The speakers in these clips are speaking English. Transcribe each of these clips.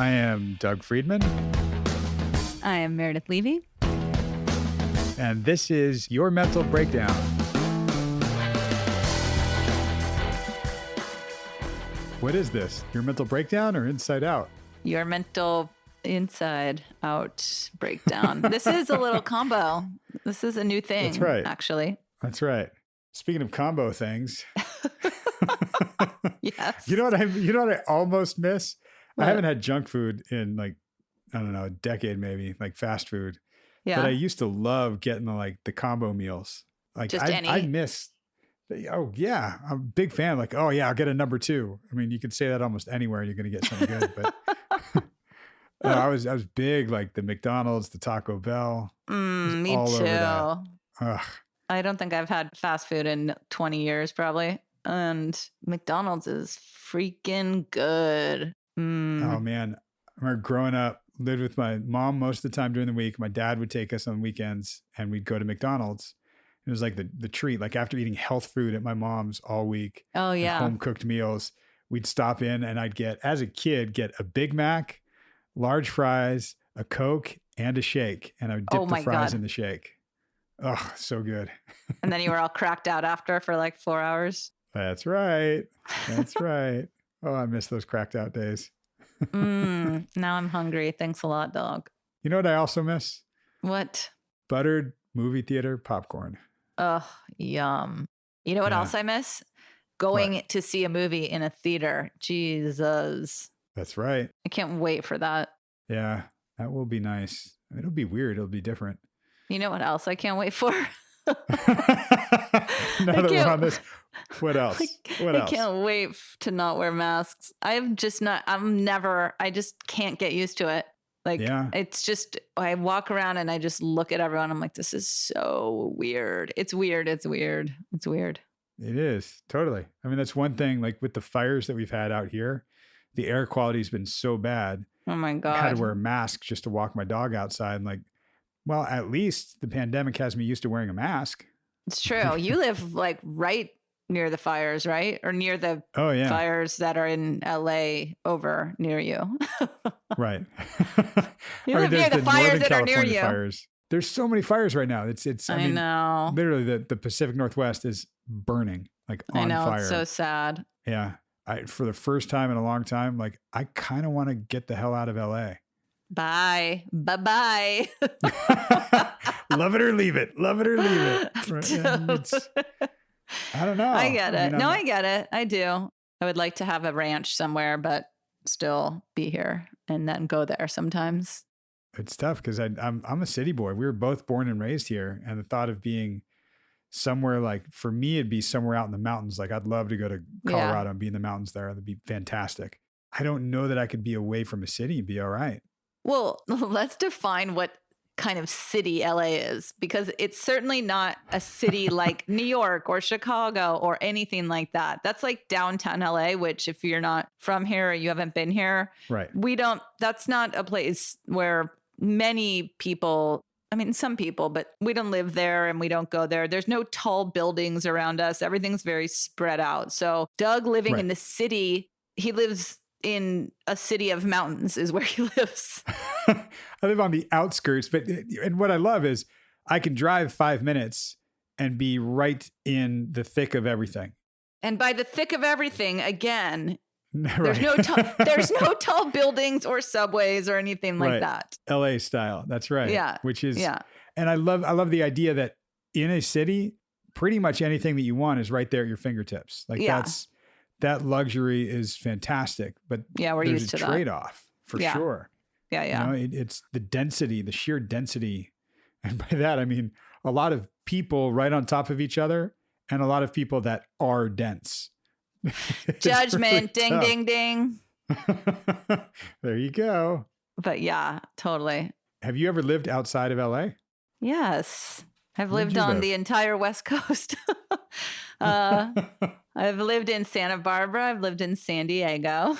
I am Doug Friedman, I am Meredith Levy. and this is Your Mental Breakdown. What is this? Your Mental Breakdown or Inside Out? Your mental inside out breakdown. This is a little combo. This is a new thing. That's right. Actually. That's right. Speaking of combo things, Yes. you know what I almost miss? What? I haven't had junk food in I don't know, a decade maybe, like fast food. Yeah. But I used to love getting the combo meals. Just I miss. Oh yeah, I'm a big fan. Oh yeah, I'll get a number 2. I mean, you can say that almost anywhere, and you're going to get something good. But no, I was big, like the McDonald's, the Taco Bell. Me all over that. too. Ugh. I don't think I've had fast food in 20 years probably. And McDonald's is freaking good. Oh man, I remember growing up, lived with my mom most of the time during the week. My dad would take us on weekends, and we'd go to McDonald's. It was like the treat. Like after eating health food at my mom's all week, Oh yeah. home cooked meals, we'd stop in and I'd as a kid, get a Big Mac, large fries, a Coke, and a shake. And I would dip Oh the my fries God. in the shake. Oh, so good. And then you were all cracked out after for like 4 hours. That's right. That's right. Oh, I miss those cracked out days. Now I'm hungry. Thanks a lot, dog. You know what I also miss? What? Buttered movie theater popcorn. Oh, yum. You know what Yeah. else I miss? Going to see a movie in a theater. Jesus. That's right. I can't wait for that. Yeah, that will be nice. It'll be weird. It'll be different. You know what else I can't wait for? Now that we're on this, what else? What I else? can't wait to not wear masks. I just can't get used to it. Yeah. It's just, I walk around and I just look at everyone. I'm like, this is so weird. It's weird. It's weird. It's weird. It is. Totally. I mean, that's one thing, like with the fires that we've had out here, the air quality has been so bad. Oh my I had God. to wear a mask just to walk my dog outside. And well, at least the pandemic has me used to wearing a mask. It's true. You live like right near the fires, right? Or near the Oh, yeah. fires that are in LA over near you. Right. You I live mean, near there's the fires Northern that are near California you. fires. There's so many fires right now. I mean, know. literally the Pacific Northwest is burning, I on know. fire. It's so sad. Yeah. For the first time in a long time, I kind of want to get the hell out of LA. Bye. Bye-bye. Love it or leave it. Love it or leave it. Right? And I don't know. I get it. mean, I get it. I do. I would like to have a ranch somewhere, but still be here and then go there sometimes. It's tough because I'm a city boy. We were both born and raised here. And the thought of being somewhere for me, it'd be somewhere out in the mountains. I'd love to go to Colorado and be in the mountains there. That'd be fantastic. I don't know that I could be away from a city and be all right. Well, let's define what kind of city LA is, because it's certainly not a city like New York or Chicago or anything like that. That's like downtown LA, which if you're not from here or you haven't been here, Right. That's not a place where many people, I mean, some people, but we don't live there and we don't go there. There's no tall buildings around us. Everything's very spread out. So Doug living in the city, he lives in a city of mountains is where he lives. I live on the outskirts, and what I love is I can drive 5 minutes and be right in the thick of everything. And by the thick of everything, again, Right. there's no tall buildings or subways or anything like that. LA style. That's right. Yeah. Which is, and I love the idea that in a city, pretty much anything that you want is right there at your fingertips. That luxury is fantastic, but we're there's used a to trade-off for sure. Yeah. It's the density, the sheer density. And by that, I mean, a lot of people right on top of each other and a lot of people that are dense. Judgment, really ding, tough. ding, ding. There you go. But yeah, totally. Have you ever lived outside of LA? Yes. I've Where'd lived you on live? the entire West Coast. I've lived in Santa Barbara. I've lived in San Diego.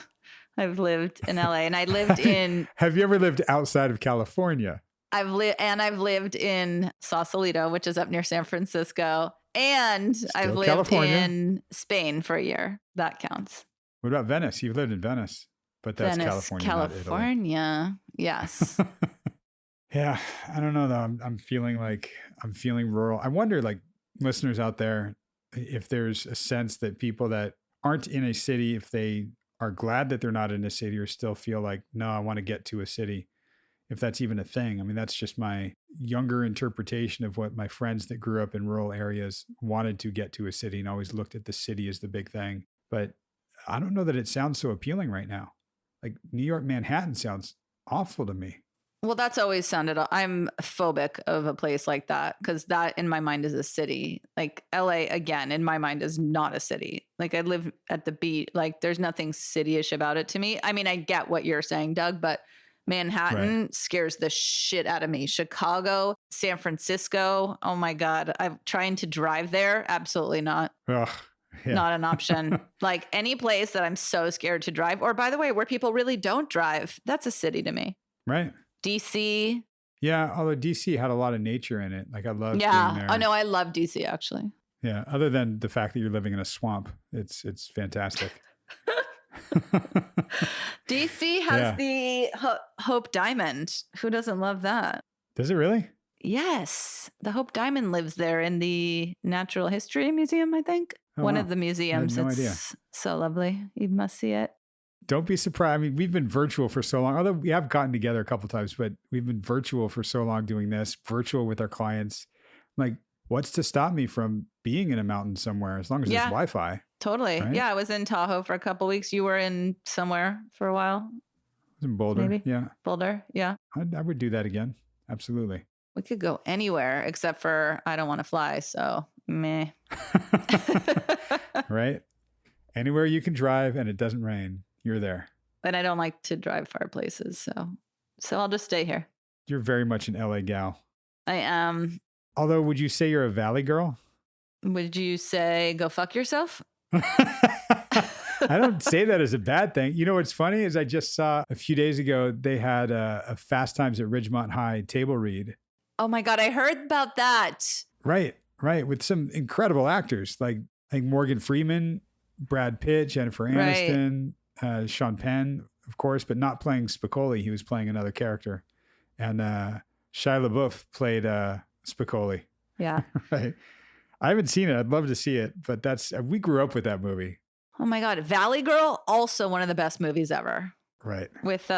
I've lived in LA, and I lived in. Have you ever lived outside of California? I've lived in Sausalito, which is up near San Francisco, and I've lived California. in Spain for a year. That counts. What about Venice? You've lived in Venice. but that's Venice, California, California. Yes. not Italy. Yeah, I don't know though. I'm feeling rural. I wonder, like, listeners out there, if there's a sense that people that aren't in a city, if they are glad that they're not in a city or still feel like, no, I want to get to a city, if that's even a thing. I mean, that's just my younger interpretation of what my friends that grew up in rural areas wanted to get to a city and always looked at the city as the big thing. But I don't know that it sounds so appealing right now. Like New York, Manhattan sounds awful to me. Well, that's always sounded, I'm phobic of a place like that because that in my mind is a city. Like LA, again, in my mind is not a city. Like I live at the beach. Like there's nothing cityish about it to me. I mean, I get what you're saying, Doug, but Manhattan scares the shit out of me. Chicago, San Francisco. Oh my God. I'm trying to drive there. Absolutely not. Ugh, yeah. Not an option. Like any place that I'm so scared to drive, or by the way, where people really don't drive, that's a city to me. Right. DC. Yeah, although DC had a lot of nature in it. Like I love being there. Oh no, I love DC actually. Yeah, other than the fact that you're living in a swamp, it's fantastic. DC has the Hope Diamond. Who doesn't love that? Does it really? Yes, the Hope Diamond lives there in the Natural History Museum, I think. One of the museums. I had no idea. So lovely. You must see it. Don't be surprised. I mean, we've been virtual for so long, although we have gotten together a couple of times, but we've been virtual for so long doing this, virtual with our clients. Like, what's to stop me from being in a mountain somewhere as long as there's Wi-Fi? Totally. Right? Yeah, I was in Tahoe for a couple of weeks. You were in somewhere for a while? I was in Boulder. Maybe? Yeah. Boulder. Yeah. I would do that again. Absolutely. We could go anywhere except for I don't want to fly. So meh. Right. Anywhere you can drive and it doesn't rain, you're there. And I don't like to drive far places. So I'll just stay here. You're very much an LA gal. I am. Although, would you say you're a Valley girl? Would you say go fuck yourself? I don't say that as a bad thing. You know what's funny is I just saw a few days ago they had a Fast Times at Ridgemont High table read. Oh my God, I heard about that. Right. With some incredible actors like Morgan Freeman, Brad Pitt, Jennifer Aniston, Sean Penn, of course, but not playing Spicoli. He was playing another character. And Shia LaBeouf played Spicoli. Yeah. Right. I haven't seen it. I'd love to see it, but we grew up with that movie. Oh my God. Valley Girl, also one of the best movies ever. Right. With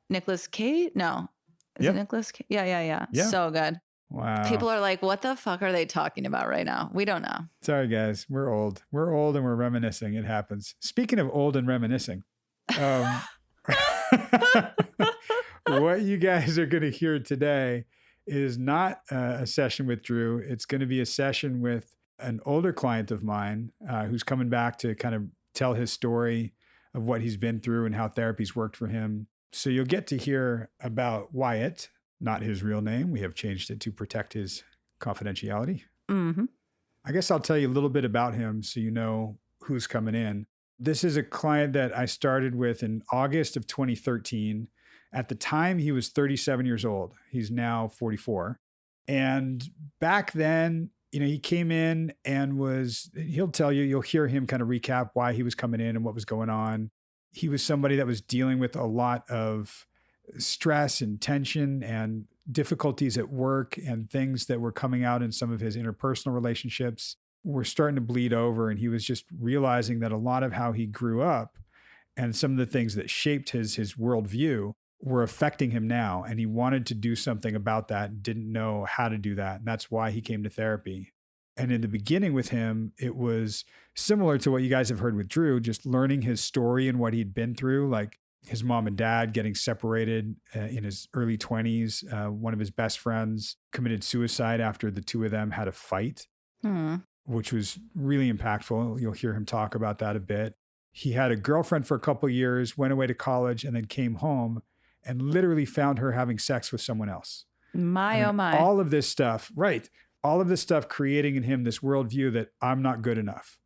Nicolas Cage? No. Is it Nicolas Cage? Yeah. So good. Wow. People are like, what the fuck are they talking about right now? We don't know. Sorry, guys. We're old. We're old and we're reminiscing. It happens. Speaking of old and reminiscing, what you guys are going to hear today is not a session with Drew. It's going to be a session with an older client of mine who's coming back to kind of tell his story of what he's been through and how therapy's worked for him. So you'll get to hear about Wyatt, not his real name. We have changed it to protect his confidentiality. Mm-hmm. I guess I'll tell you a little bit about him so you know who's coming in. This is a client that I started with in August of 2013. At the time, he was 37 years old. He's now 44. And back then, he came in and he'll tell you, you'll hear him kind of recap why he was coming in and what was going on. He was somebody that was dealing with a lot of stress and tension and difficulties at work and things that were coming out in some of his interpersonal relationships were starting to bleed over. And he was just realizing that a lot of how he grew up and some of the things that shaped his worldview were affecting him now. And he wanted to do something about that and didn't know how to do that. And that's why he came to therapy. And in the beginning with him, it was similar to what you guys have heard with Drew, just learning his story and what he'd been through, like his mom and dad getting separated in his early 20s. One of his best friends committed suicide after the two of them had a fight, which was really impactful. You'll hear him talk about that a bit. He had a girlfriend for a couple of years, went away to college, and then came home and literally found her having sex with someone else. Oh my. All of this stuff, right. All of this stuff creating in him this worldview that I'm not good enough.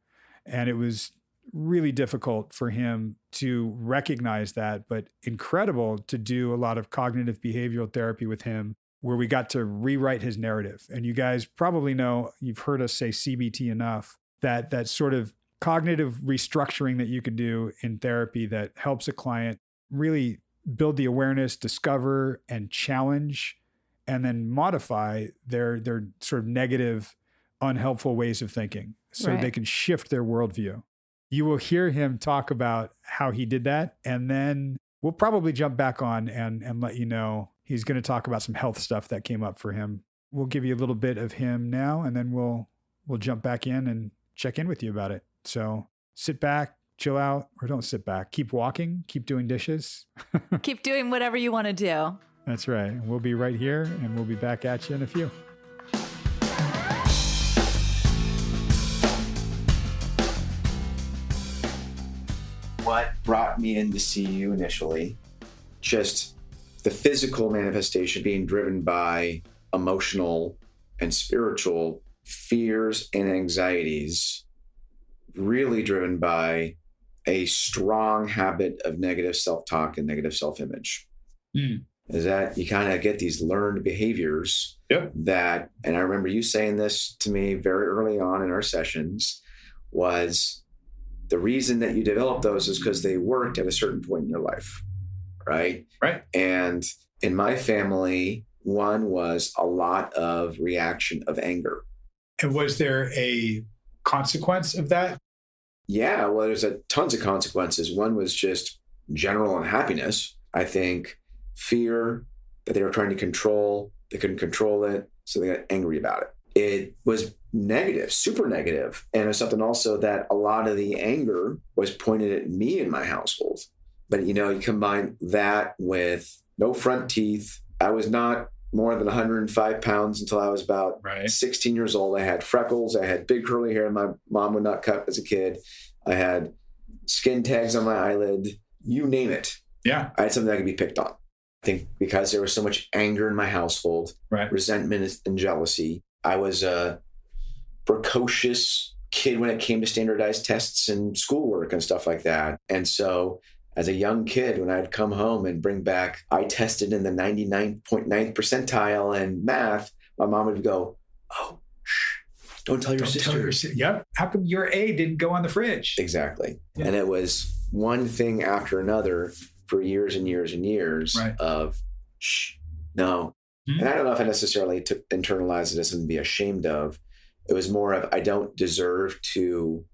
And it was really difficult for him to recognize that, but incredible to do a lot of cognitive behavioral therapy with him where we got to rewrite his narrative. And you guys probably know, you've heard us say CBT enough, that sort of cognitive restructuring that you can do in therapy that helps a client really build the awareness, discover and challenge, and then modify their sort of negative, unhelpful ways of thinking so they can shift their worldview. You will hear him talk about how he did that, and then we'll probably jump back on and let you know. He's going to talk about some health stuff that came up for him. We'll give you a little bit of him now, and then we'll jump back in and check in with you about it. So sit back, chill out, or don't sit back. Keep walking, keep doing dishes. Keep doing whatever you want to do. That's right. We'll be right here, and we'll be back at you in a few. What brought me in to see you initially, just the physical manifestation being driven by emotional and spiritual fears and anxieties, really driven by a strong habit of negative self-talk and negative self-image. Is that you kind of get these learned behaviors that, and I remember you saying this to me very early on in our sessions, was the reason that you developed those is because they worked at a certain point in your life, right? Right. And in my family, one was a lot of reaction of anger. And was there a consequence of that? Yeah, well, there's tons of consequences. One was just general unhappiness. I think fear that they were trying to control, they couldn't control it, so they got angry about it. It was negative, super negative. And it's something also that a lot of the anger was pointed at me in my household. But, you combine that with no front teeth. I was not more than 105 pounds until I was about 16 years old. I had freckles. I had big curly hair my mom would not cut as a kid. I had skin tags on my eyelid, you name it. Yeah. I had something that could be picked on. I think because there was so much anger in my household, resentment and jealousy. I was a precocious kid when it came to standardized tests and schoolwork and stuff like that. And so as a young kid, when I'd come home and bring back, I tested in the 99.9th percentile in math, my mom would go, "Oh, shh, don't tell your sister." Yep. How come your A didn't go on the fridge? Exactly. Yeah. And it was one thing after another for years and years and years of, shh, no. Mm-hmm. And I don't know if I necessarily internalized it as something to be ashamed of. It was more of, I don't deserve to.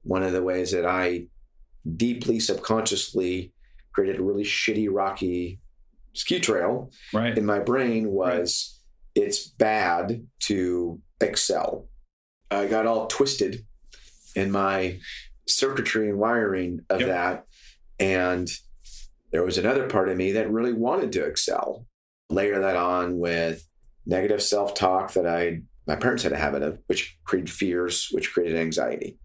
One of the ways that I deeply subconsciously created a really shitty, rocky ski trail in my brain was it's bad to excel. I got all twisted in my circuitry and wiring of that. And there was another part of me that really wanted to excel. Layer that on with negative self-talk that my parents had a habit of, which created fears, which created anxiety.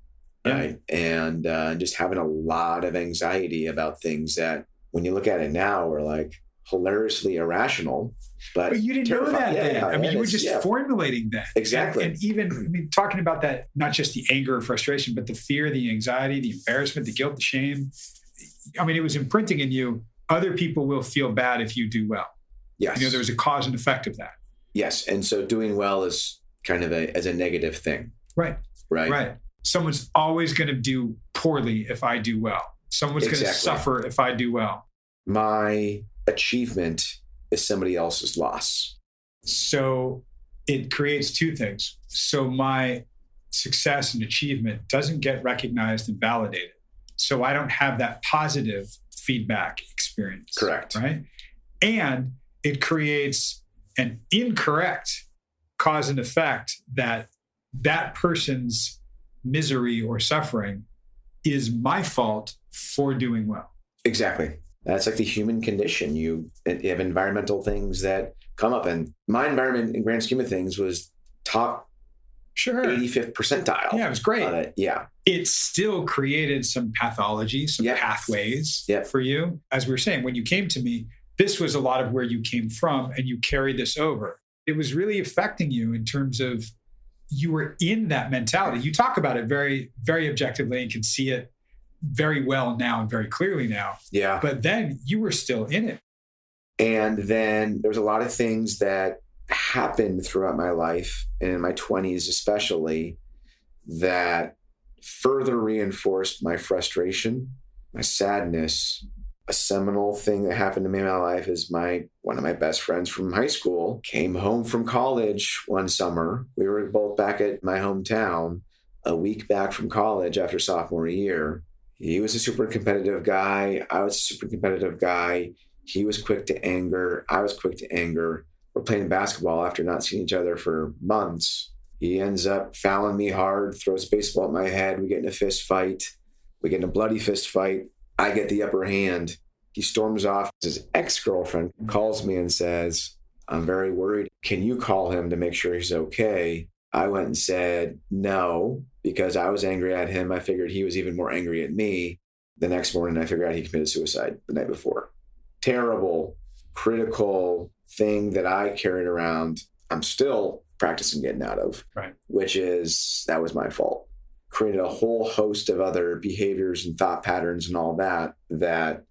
Right. And just having a lot of anxiety about things that when you look at it now, are like hilariously irrational. But you didn't know that then. I mean, you were just formulating that. Exactly. And even, talking about that, not just the anger or frustration, but the fear, the anxiety, the embarrassment, the guilt, the shame. I mean, it was imprinting in you. Other people will feel bad if you do well. Yes. There was a cause and effect of that. Yes. And so doing well is kind of as a negative thing. Right. Someone's always going to do poorly if I do well. Someone's going to suffer if I do well. My achievement is somebody else's loss. So it creates two things. So my success and achievement doesn't get recognized and validated. So I don't have that positive feedback experience. Correct. Right. And it creates an incorrect cause and effect that person's misery or suffering is my fault for doing well. Exactly. That's like the human condition. You have environmental things that come up, and my environment in grand scheme of things was top 85th percentile. Yeah, it was great. It still created some pathology, some pathways for you. As we were saying, when you came to me, this was a lot of where you came from, and you carried this over. It was really affecting you in terms of you were in that mentality. You talk about it very, very objectively and can see it very well now and very clearly now. Yeah. But then you were still in it. And then there's a lot of things that happened throughout my life, and in my 20s especially, that further reinforced my frustration, my sadness, a seminal thing that happened to me in my life is one of my best friends from high school came home from college one summer. We were both back at my hometown a week back from college after sophomore year. He was a super competitive guy. I was a super competitive guy. He was quick to anger. I was quick to anger. We're playing basketball after not seeing each other for months. He ends up fouling me hard, throws a baseball at my head. We get in a fist fight. We get in a bloody fist fight. I get the upper hand. He storms off. His ex-girlfriend calls me and says, I'm very worried. Can you call him to make sure he's okay? I went and said no, because I was angry at him. I figured he was even more angry at me. The next morning, I figured out he committed suicide the night before. Terrible, critical thing that I carried around. I'm still practicing getting out of, right? Which is, that was my fault. Created a whole host of other behaviors and thought patterns and all that,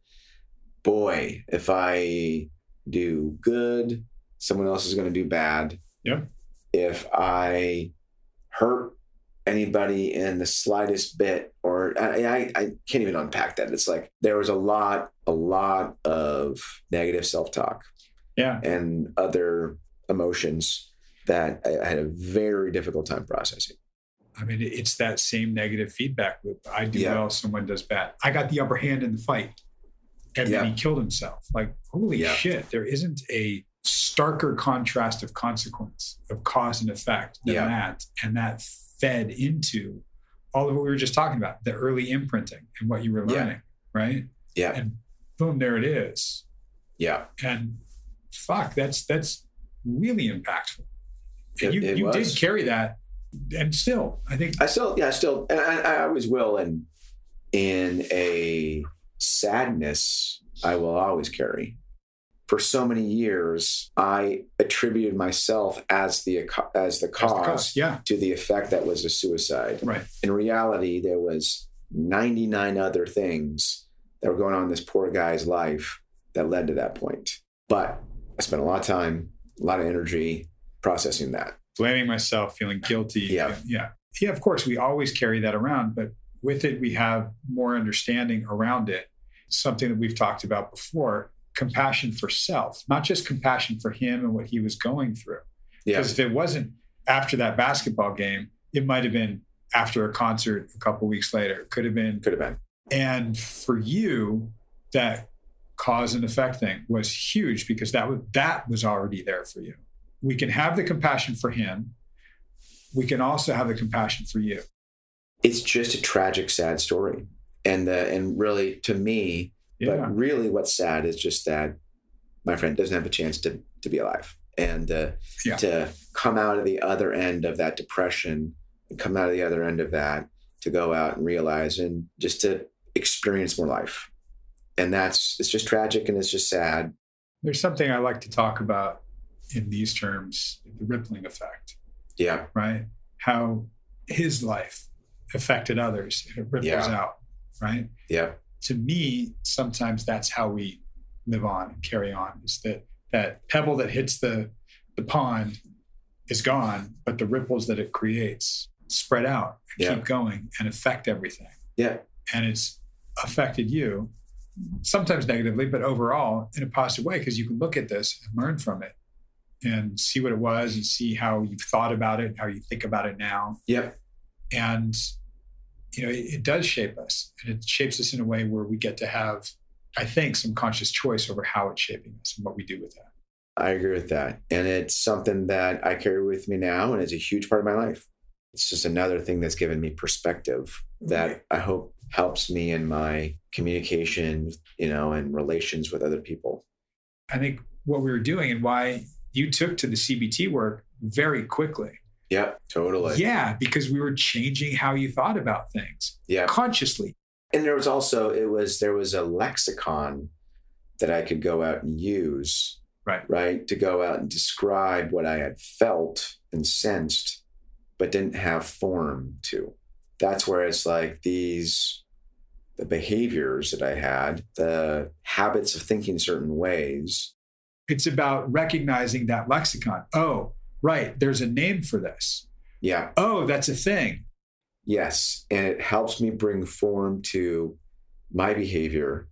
boy, if I do good, someone else is going to do bad. Yep. If I hurt anybody in the slightest bit, or I can't even unpack that. It's like there was a lot of negative self-talk, and other emotions that I had a very difficult time processing. I mean, it's that same negative feedback loop. I do well, someone does bad. I got the upper hand in the fight, and then he killed himself. Like, holy shit, there isn't a starker contrast of consequence, of cause and effect than that. And that fed into all of what we were just talking about, the early imprinting and what you were learning, right? Yeah. And boom, there it is. Yeah. And fuck, that's really impactful. And you did carry that. And still, I think... and I always will. And in a sadness, I will always carry. For so many years, I attributed myself as the cause to the effect that was a suicide. Right. In reality, there was 99 other things that were going on in this poor guy's life that led to that point. But I spent a lot of time, a lot of energy processing that. Blaming myself, feeling guilty. Yeah, of course, we always carry that around, but with it, we have more understanding around it. Something that we've talked about before, compassion for self, not just compassion for him and what he was going through. Because if it wasn't after that basketball game, it might have been after a concert a couple of weeks later. Could have been. And for you, that cause and effect thing was huge because that was already there for you. We can have the compassion for him. We can also have the compassion for you. It's just a tragic, sad story. And really, to me, but really what's sad is just that my friend doesn't have a chance to be alive. And to come out of the other end of that depression and come out of the other end of that, to go out and realize and just to experience more life. And it's just tragic and it's just sad. There's something I like to talk about in these terms, the rippling effect. Yeah. Right? How his life affected others and it ripples out. Right? Yeah. To me, sometimes that's how we live on and carry on, is that pebble that hits the pond is gone, but the ripples that it creates spread out and keep going and affect everything. Yeah. And it's affected you, sometimes negatively, but overall in a positive way, because you can look at this and learn from it and see what it was and see how you've thought about it, how you think about it now. Yep. And it does shape us, and it shapes us in a way where we get to have, I think, some conscious choice over how it's shaping us and what we do with that. I agree with that. And it's something that I carry with me now and is a huge part of my life. It's just another thing that's given me perspective that I hope helps me in my communication, and relations with other people. I think what we were doing and why you took to the CBT work very quickly. Yeah, totally. Yeah, because we were changing how you thought about things consciously. And there was also, there was a lexicon that I could go out and use, right? To go out and describe what I had felt and sensed, but didn't have form to. That's where it's like the behaviors that I had, the habits of thinking certain ways. It's about recognizing that lexicon. Oh, right. There's a name for this. Yeah. Oh, that's a thing. Yes. And it helps me bring form to my behavior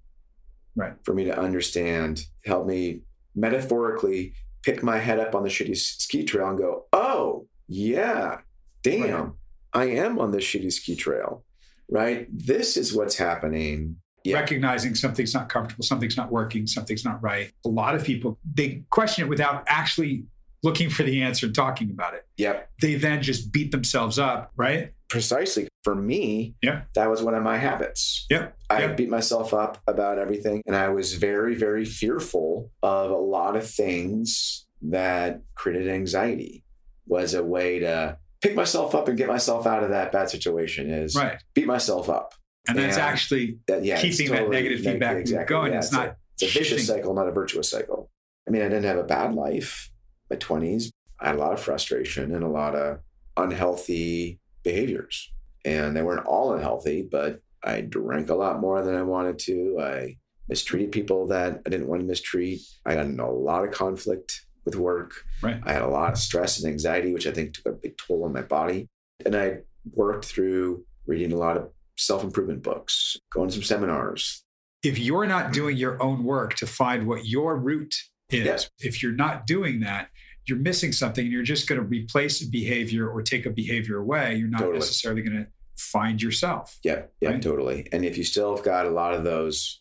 for me to understand, help me metaphorically pick my head up on the shitty ski trail and go, oh, yeah, damn, I am on this shitty ski trail, right? This is what's happening. Yeah. Recognizing something's not comfortable, something's not working, something's not right. A lot of people, they question it without actually looking for the answer and talking about it. Yep. They then just beat themselves up, right? Precisely. For me, that was one of my habits. I beat myself up about everything. And I was very, very fearful of a lot of things that created anxiety. Was a way to pick myself up and get myself out of that bad situation, is beat myself up. And that's actually keeping that negative feedback going. Yeah, it's not a vicious cycle, not a virtuous cycle. I mean, I didn't have a bad life. My 20s, I had a lot of frustration and a lot of unhealthy behaviors. And they weren't all unhealthy, but I drank a lot more than I wanted to. I mistreated people that I didn't want to mistreat. I got in a lot of conflict with work. I had a lot of stress and anxiety, which I think took a big toll on my body. And I worked through reading a lot of self-improvement books, going to some seminars. If you're not doing your own work to find what your root is, if you're not doing that, you're missing something, and you're just going to replace a behavior or take a behavior away. You're not necessarily going to find yourself. Totally. And if you still have got a lot of those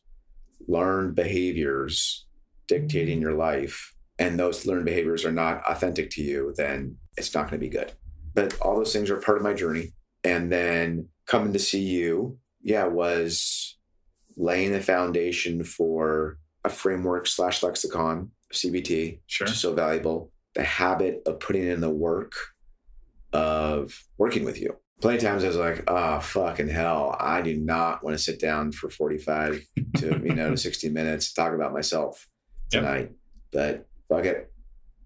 learned behaviors dictating your life, and those learned behaviors are not authentic to you, then it's not going to be good. But all those things are part of my journey. And then coming to see you, was laying the foundation for a framework / lexicon of CBT, which is so valuable. The habit of putting in the work of working with you. Plenty of times I was like, oh, fucking hell, I do not want to sit down for 45 to 60 minutes to talk about myself tonight. But fuck it,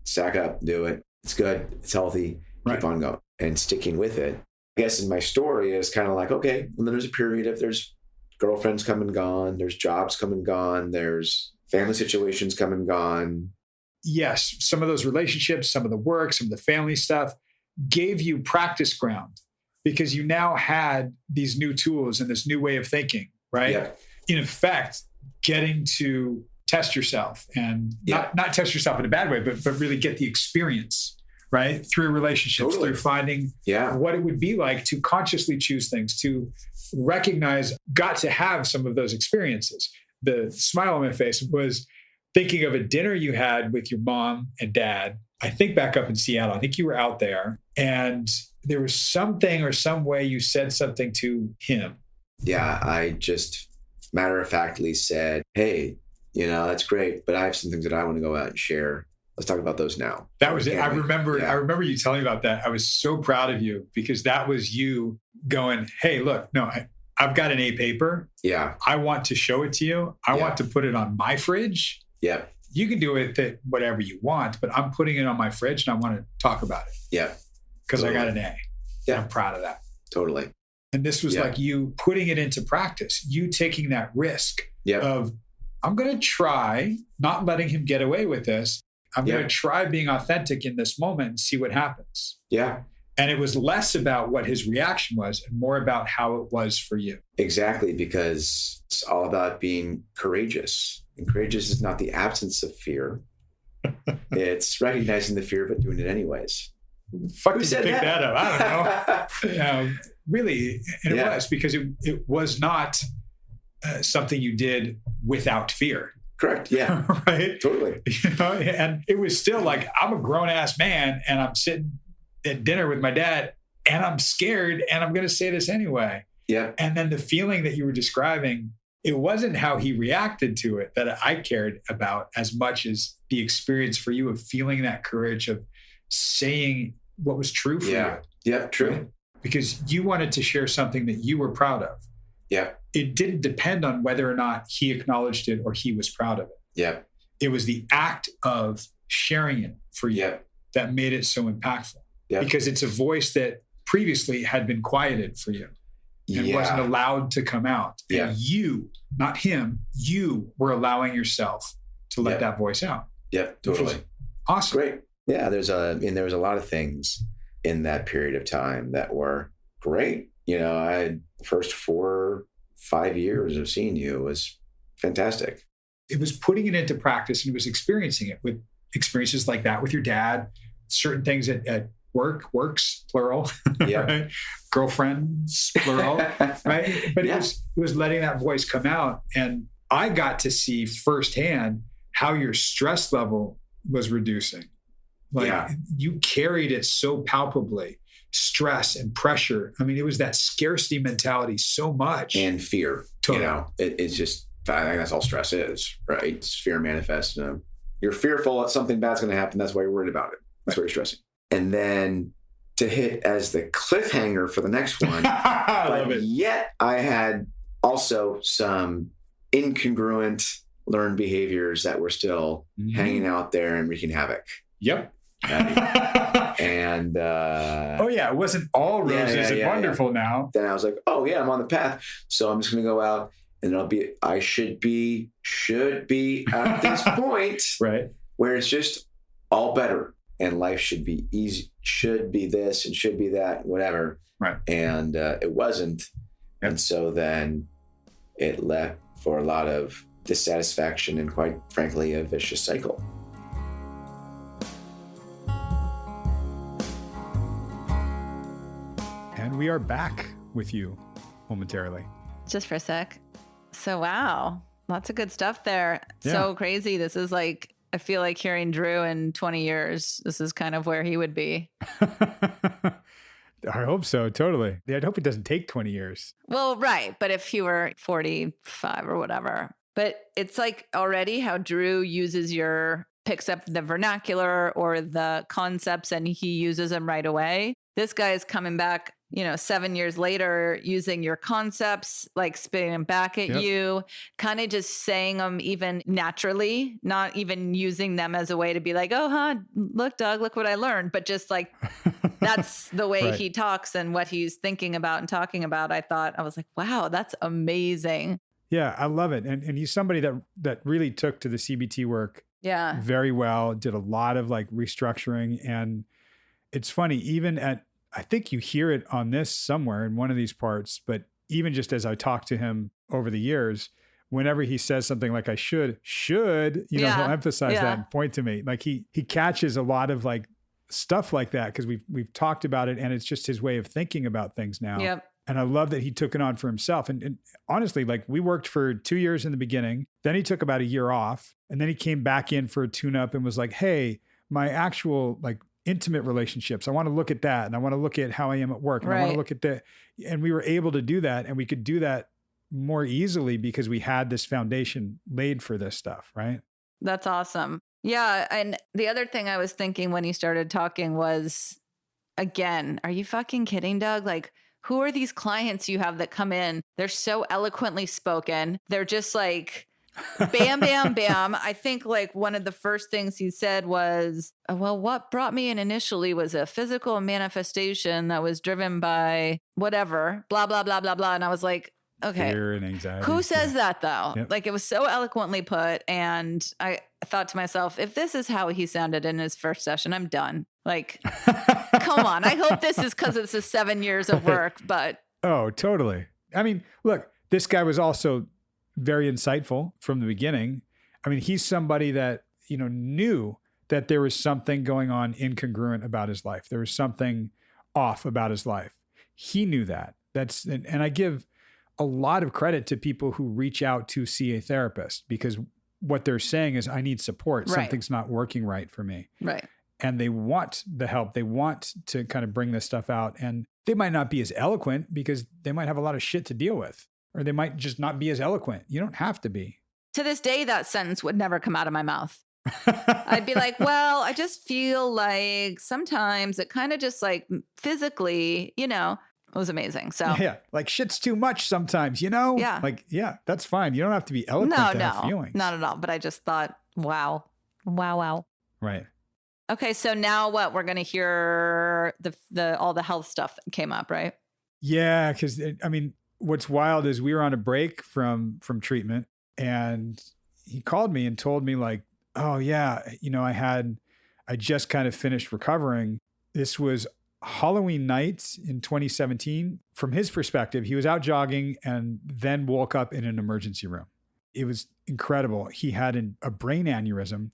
sack up, do it. It's good, it's healthy, keep on going and sticking with it. I guess in my story is kind of like, okay, and then there's a period of there's girlfriends come and gone, there's jobs come and gone, there's family situations come and gone. Yes, some of those relationships, some of the work, some of the family stuff gave you practice ground because you now had these new tools and this new way of thinking, right? Yeah. In effect, getting to test yourself and not test yourself in a bad way, but really get the experience, right? Through relationships, through finding what it would be like to consciously choose things, to recognize, got to have some of those experiences. The smile on my face was thinking of a dinner you had with your mom and dad. I think back up in Seattle, I think you were out there and there was something or some way you said something to him. Yeah, I just matter of factly said, hey, that's great, but I have some things that I want to go out and share. Let's talk about those now. That was it. I remember you telling me about that. I was so proud of you because that was you going, hey, look, no, I've got an A paper. Yeah. I want to show it to you. I want to put it on my fridge. Yeah. You can do it whatever you want, but I'm putting it on my fridge and I want to talk about it. Yeah. Because I got an A. Yeah. I'm proud of that. Totally. And this was like you putting it into practice, you taking that risk of, I'm going to try not letting him get away with this. I'm going to try being authentic in this moment and see what happens. Yeah. And it was less about what his reaction was and more about how it was for you. Exactly, because it's all about being courageous. And courageous is not the absence of fear. It's recognizing the fear, but doing it anyways. Fuck did you pick that up? I don't know. Really, and it was because it was not something you did without fear. Correct. Yeah. Right. Totally. And it was still like, I'm a grown ass man and I'm sitting at dinner with my dad and I'm scared and I'm going to say this anyway. Yeah. And then the feeling that you were describing, it wasn't how he reacted to it that I cared about as much as the experience for you of feeling that courage of saying what was true for you. Yeah. True. Right? Because you wanted to share something that you were proud of. Yeah. It didn't depend on whether or not he acknowledged it or he was proud of it. Yeah. It was the act of sharing it for you that made it so impactful. Yeah. Because it's a voice that previously had been quieted for you and wasn't allowed to come out. And you, not him, you were allowing yourself to let that voice out. Yeah, totally. Awesome. Great. Yeah, there was a lot of things in that period of time that were great. I had the first 4-5 years of seeing you was fantastic. it was putting it into practice, and it was experiencing it with experiences like that with your dad, certain things at works, plural, right? Girlfriends, plural, right? But it was letting that voice come out. And I got to see firsthand how your stress level was reducing. Like you carried it so palpably, stress and pressure. I mean, it was that scarcity mentality so much. And fear, totally. It's just, I think that's all stress is, right? It's fear manifest. You're fearful that something bad's going to happen. That's why you're worried about it. That's why you're stressing. And then to hit as the cliffhanger for the next one, but yet I had also some incongruent learned behaviors that were still hanging out there and wreaking havoc. Yep. And it wasn't all roses and wonderful now. Then I was like, I'm on the path. So I'm just going to go out, and I should be at this point, right, where it's just all better. And life should be easy, should be this and should be that, whatever. Right. And it wasn't. Yep. And so then it left for a lot of dissatisfaction and, quite frankly, a vicious cycle. And we are back with you momentarily. Just for a sec. So, wow. Lots of good stuff there. Yeah. So crazy. This is like, I feel like hearing Drew in 20 years, this is kind of where he would be. I hope so. Totally. I hope it doesn't take 20 years. Well, right. But if he were 45 or whatever, but it's like already how Drew picks up the vernacular or the concepts and he uses them right away. This guy is coming back, 7 years later, using your concepts, like spitting them back at you, kind of just saying them even naturally, not even using them as a way to be like, look, Doug, look what I learned. But just like, that's the way he talks and what he's thinking about and talking about. I was like, wow, that's amazing. Yeah, I love it. And he's somebody that really took to the CBT work very well, did a lot of like restructuring. And it's funny, even I think you hear it on this somewhere in one of these parts, but even just as I talk to him over the years, whenever he says something like I should, he'll emphasize that and point to me. Like he catches a lot of like stuff like that because we've talked about it, and it's just his way of thinking about things now. Yep. And I love that he took it on for himself. And honestly, like we worked for 2 years in the beginning, then he took about a year off, and then he came back in for a tune-up and was like, hey, my actual like intimate relationships, I want to look at that. And I want to look at how I am at work. And I want to look at that. And we were able to do that. And we could do that more easily because we had this foundation laid for this stuff, right? That's awesome. Yeah. And the other thing I was thinking when he started talking was, again, are you fucking kidding, Doug? Like, who are these clients you have that come in? They're so eloquently spoken. They're just like, bam, bam, bam. I think like one of the first things he said was, what brought me in initially was a physical manifestation that was driven by whatever, blah, blah, blah, blah, blah. And I was like, okay, fear and anxiety. Who says that though? Yep. Like it was so eloquently put. And I thought to myself, if this is how he sounded in his first session, I'm done. Like, come on. I hope this is because it's 7 years of work, but. Oh, totally. I mean, look, this guy was also very insightful from the beginning. I mean, he's somebody that, knew that there was something going on incongruent about his life. There was something off about his life. He knew that. And I give a lot of credit to people who reach out to see a therapist because what they're saying is, I need support. Right. Something's not working right for me. Right. And they want the help. They want to kind of bring this stuff out. And they might not be as eloquent because they might have a lot of shit to deal with. Or they might just not be as eloquent. You don't have to be. To this day, that sentence would never come out of my mouth. I'd be like, well, I just feel like sometimes it kind of just like physically, it was amazing. So yeah, like shit's too much sometimes, Yeah. Like, yeah, that's fine. You don't have to be eloquent to have feelings. Not at all. But I just thought, wow. Right. Okay. So now what? We're going to hear all the health stuff that came up, right? Yeah. Cause what's wild is we were on a break from treatment, and he called me and told me like, oh yeah, I just kind of finished recovering. This was Halloween night in 2017. From his perspective, he was out jogging and then woke up in an emergency room. It was incredible. He had a brain aneurysm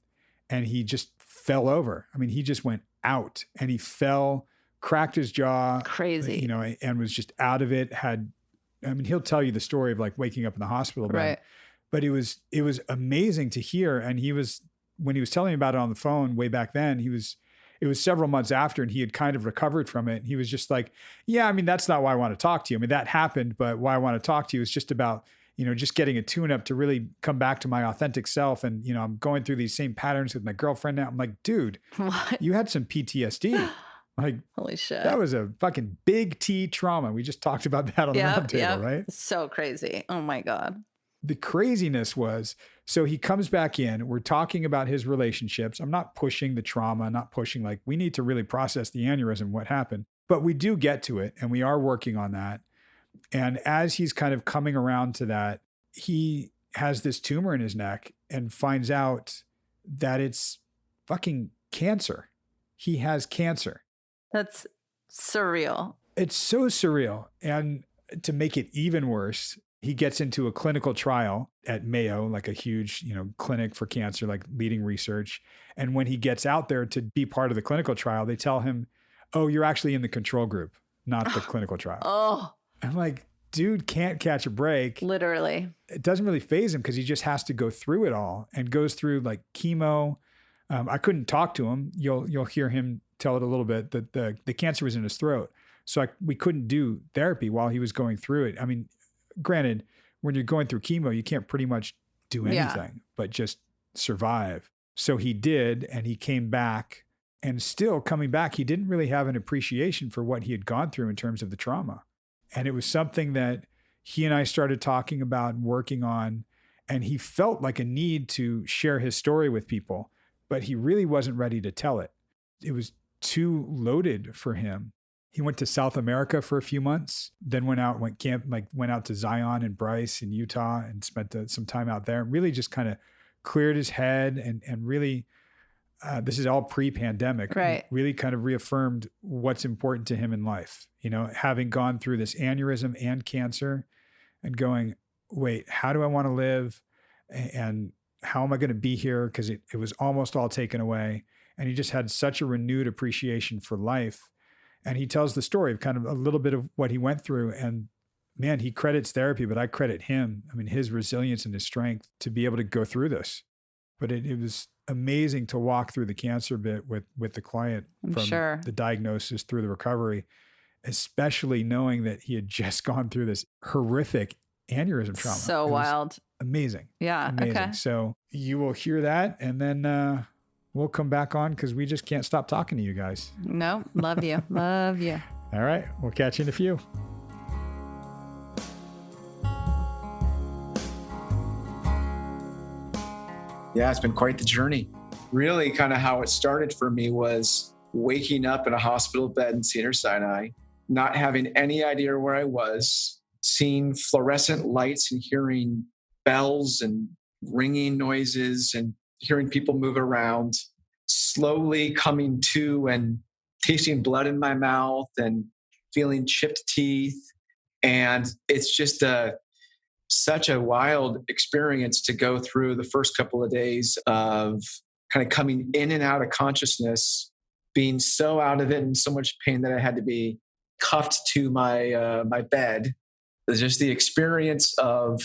and he just fell over. I mean, he just went out and he fell, cracked his jaw. Crazy. You know, and was just out of it. He'll tell you the story of like waking up in the hospital bed. Right. But it was amazing to hear. And when he was telling me about it on the phone way back then, it was several months after and he had kind of recovered from it. And he was just like, yeah, I mean, that's not why I want to talk to you. I mean, that happened, but why I want to talk to you is just about, you know, just getting a tune up to really come back to my authentic self. And, you know, I'm going through these same patterns with my girlfriend now. I'm like, dude, what? You had some PTSD. Like, holy shit. That was a fucking big T trauma. We just talked about that on the round table, right? So crazy. Oh my God. The craziness was, so he comes back in, we're talking about his relationships. I'm not pushing the trauma, not pushing like, we need to really process the aneurysm, what happened, but we do get to it and we are working on that. And as he's kind of coming around to that, he has this tumor in his neck and finds out that it's fucking cancer. He has cancer. That's surreal. It's so surreal. And to make it even worse, he gets into a clinical trial at Mayo, like a huge, you know, clinic for cancer, like leading research. And when he gets out there to be part of the clinical trial, they tell him, oh, you're actually in the control group, not the clinical trial. Oh, I'm like, dude can't catch a break. Literally. It doesn't really faze him because he just has to go through it all and goes through like chemo. I couldn't talk to him. You'll hear him tell it a little bit that the cancer was in his throat. So we couldn't do therapy while he was going through it. I mean, granted, when you're going through chemo, you can't pretty much do anything but just survive. So he did, and he came back, and still coming back, he didn't really have an appreciation for what he had gone through in terms of the trauma. And it was something that he and I started talking about and working on, and he felt like a need to share his story with people, but he really wasn't ready to tell it. It was too loaded for him. He went to South America for a few months, then went out to Zion and Bryce in Utah and spent some time out there. Really just kind of cleared his head and really, this is all pre-pandemic, right? Really kind of reaffirmed what's important to him in life. You know, having gone through this aneurysm and cancer and going, wait, how do I want to live? And how am I going to be here? Because it was almost all taken away. And he just had such a renewed appreciation for life. And he tells the story of kind of a little bit of what he went through. And man, he credits therapy, but I credit him. I mean, his resilience and his strength to be able to go through this. But it was amazing to walk through the cancer bit with the client from the diagnosis through the recovery, especially knowing that he had just gone through this horrific aneurysm trauma. So wild. Amazing. Yeah. Amazing. Okay. So you will hear that and then we'll come back on because we just can't stop talking to you guys. No, love you. Love you. All right. We'll catch you in a few. Yeah, it's been quite the journey. Really kind of how it started for me was waking up in a hospital bed in Cedars-Sinai, not having any idea where I was, seeing fluorescent lights and hearing bells and ringing noises and hearing people move around, slowly coming to and tasting blood in my mouth and feeling chipped teeth. And it's just such a wild experience to go through the first couple of days of kind of coming in and out of consciousness, being so out of it and so much pain that I had to be cuffed to my bed. It's just the experience of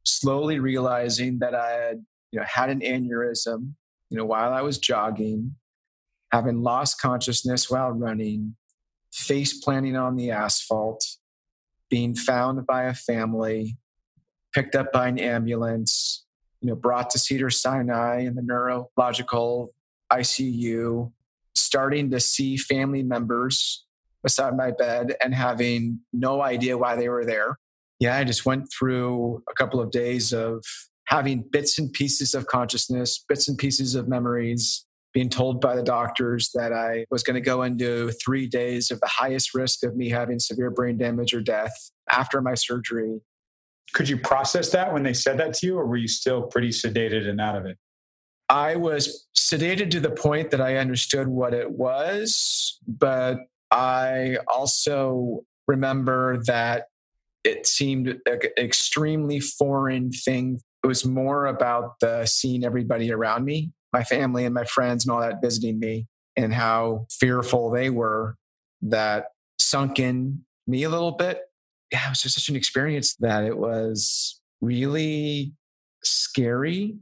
slowly realizing that I had, had an aneurysm, while I was jogging, having lost consciousness while running, face planting on the asphalt, being found by a family, picked up by an ambulance, brought to Cedars-Sinai in the neurological ICU, starting to see family members beside my bed and having no idea why they were there. Yeah, I just went through a couple of days of having bits and pieces of consciousness, bits and pieces of memories, being told by the doctors that I was going to go into 3 days of the highest risk of me having severe brain damage or death after my surgery. Could you process that when they said that to you, or were you still pretty sedated and out of it? I was sedated to the point that I understood what it was, but I also remember that it seemed like an extremely foreign thing It was more about the seeing everybody around me, my family and my friends and all that visiting me, and how fearful they were, that sunk in me a little bit. Yeah, it was just such an experience that it was really scary.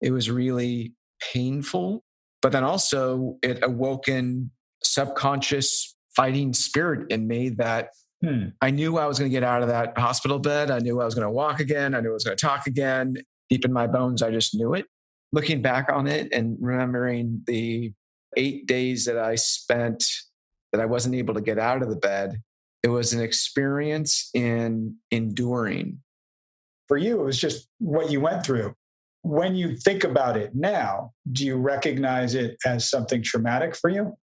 It was really painful, but then also it awoken subconscious fighting spirit in me that I knew I was going to get out of that hospital bed. I knew I was going to walk again. I knew I was going to talk again. Deep in my bones, I just knew it. Looking back on it and remembering the 8 days that I spent that I wasn't able to get out of the bed, it was an experience in enduring. For you, it was just what you went through. When you think about it now, do you recognize it as something traumatic for you?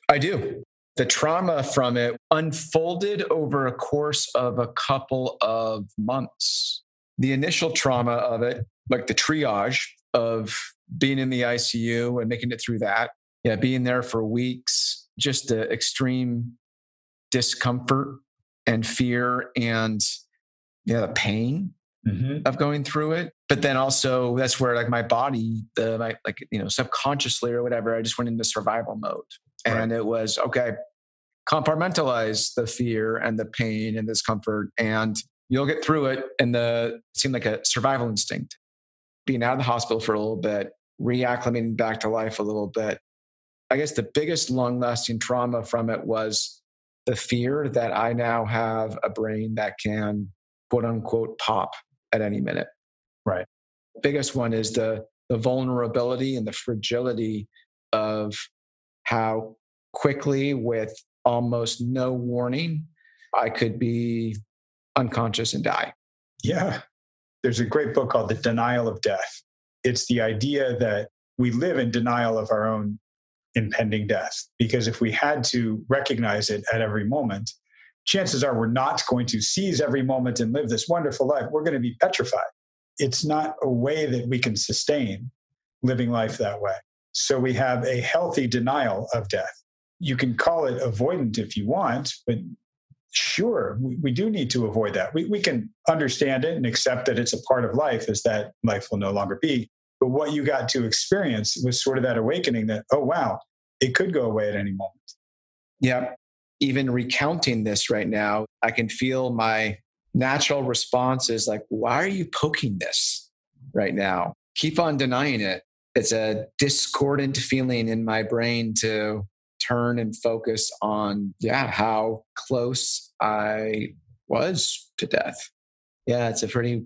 I do. The trauma from it unfolded over a course of a couple of months. The initial trauma of it, like the triage of being in the ICU and making it through that, being there for weeks, just the extreme discomfort and fear and the pain of going through it. But then also that's where like my body, subconsciously or whatever, I just went into survival mode. And it was, okay, compartmentalize the fear and the pain and discomfort, and you'll get through it. And it seemed like a survival instinct. Being out of the hospital for a little bit, reacclimating back to life a little bit. I guess the biggest long-lasting trauma from it was the fear that I now have a brain that can, quote unquote, pop at any minute. Right. The biggest one is the vulnerability and the fragility of how quickly, with almost no warning, I could be unconscious and die. Yeah. There's a great book called The Denial of Death. It's the idea that we live in denial of our own impending death, because if we had to recognize it at every moment, chances are we're not going to seize every moment and live this wonderful life. We're going to be petrified. It's not a way that we can sustain living life that way. So we have a healthy denial of death. You can call it avoidant if you want, but sure, we do need to avoid that. We can understand it and accept that it's a part of life, is that life will no longer be. But what you got to experience was sort of that awakening that, oh, wow, it could go away at any moment. Yeah. Even recounting this right now, I can feel my natural response is like, why are you poking this right now? Keep on denying it. It's a discordant feeling in my brain to turn and focus on, how close I was to death. Yeah, it's a pretty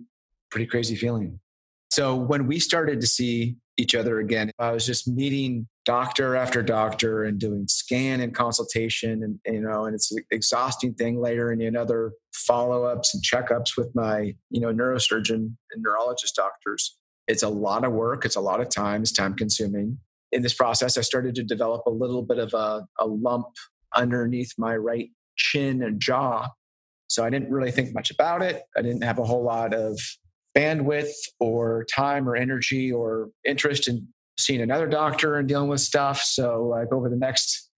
crazy feeling. So when we started to see each other again, I was just meeting doctor after doctor and doing scan and consultation, and it's an exhausting thing later, and other follow-ups and checkups with my neurosurgeon and neurologist doctors. It's a lot of work. It's a lot of time. It's time consuming. In this process, I started to develop a little bit of a lump underneath my right chin and jaw. So I didn't really think much about it. I didn't have a whole lot of bandwidth or time or energy or interest in seeing another doctor and dealing with stuff. So like over the next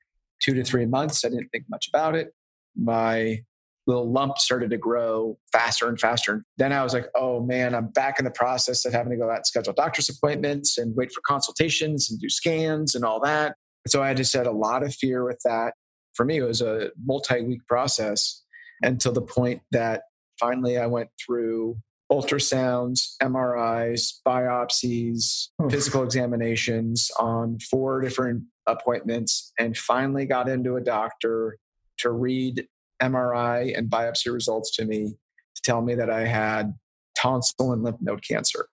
2 to 3 months, I didn't think much about it. My little lump started to grow faster and faster. Then I was like, oh man, I'm back in the process of having to go out and schedule doctor's appointments and wait for consultations and do scans and all that. So I just had a lot of fear with that. For me, it was a multi-week process until the point that finally I went through ultrasounds, MRIs, biopsies, physical examinations on 4 different appointments, and finally got into a doctor to read MRI and biopsy results to me to tell me that I had tonsil and lymph node cancer.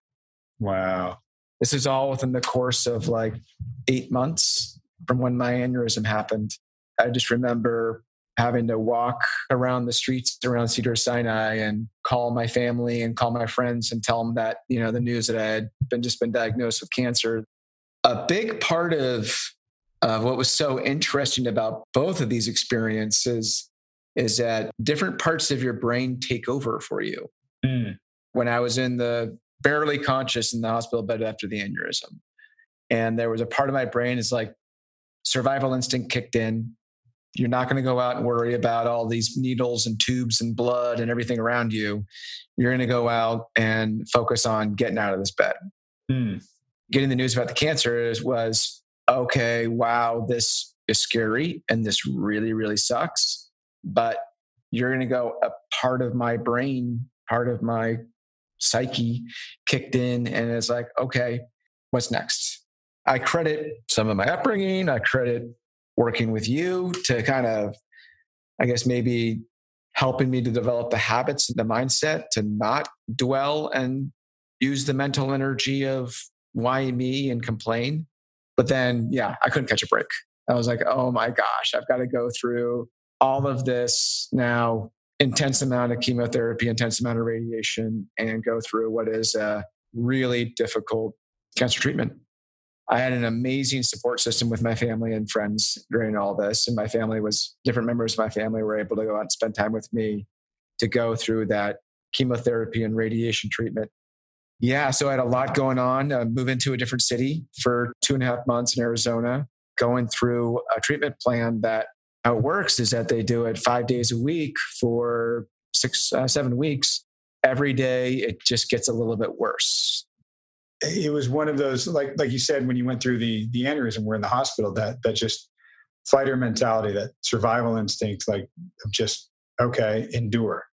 Wow. This is all within the course of like 8 months from when my aneurysm happened. I just remember having to walk around the streets around Cedars-Sinai and call my family and call my friends and tell them that, the news that I had been diagnosed with cancer. A big part of what was so interesting about both of these experiences is that different parts of your brain take over for you. When I was barely conscious in the hospital bed after the aneurysm, and there was a part of my brain is like survival instinct kicked in. You're not going to go out and worry about all these needles and tubes and blood and everything around you. You're going to go out and focus on getting out of this bed. Getting the news about the cancer was, okay, wow, this is scary and this really, really sucks. But you're going to go, a part of my brain, part of my psyche kicked in and it's like, okay, what's next? I credit some of my upbringing. I credit working with you to kind of, I guess, maybe helping me to develop the habits and the mindset to not dwell and use the mental energy of why me and complain. But then, I couldn't catch a break. I was like, oh my gosh, I've got to go through all of this now, intense amount of chemotherapy, intense amount of radiation, and go through what is a really difficult cancer treatment. I had an amazing support system with my family and friends during all this. And different members of my family were able to go out and spend time with me to go through that chemotherapy and radiation treatment. So I had a lot going on. Move into a different city for 2.5 months in Arizona, going through a treatment plan that how it works is that they do it 5 days a week for 7 weeks. Every day, it just gets a little bit worse. It was one of those, like you said, when you went through the aneurysm, we're in the hospital, that just fighter mentality, that survival instinct, like just, okay, endure.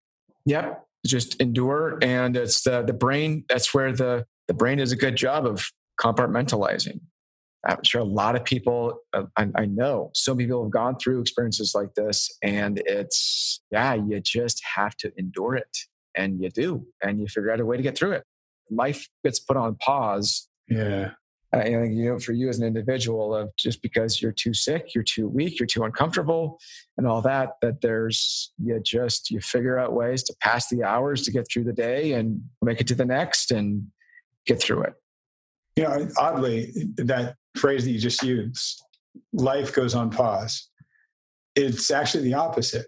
Yep. Just endure. And it's the brain. That's where the brain does a good job of compartmentalizing. I'm sure a lot of people, I know so many people have gone through experiences like this, and it's, you just have to endure it. And you do, and you figure out a way to get through it. Life gets put on pause. Yeah. I think, for you as an individual, of just because you're too sick, you're too weak, you're too uncomfortable and all that you figure out ways to pass the hours to get through the day and make it to the next and get through it. Oddly, that phrase that you just used, life goes on pause. It's actually the opposite.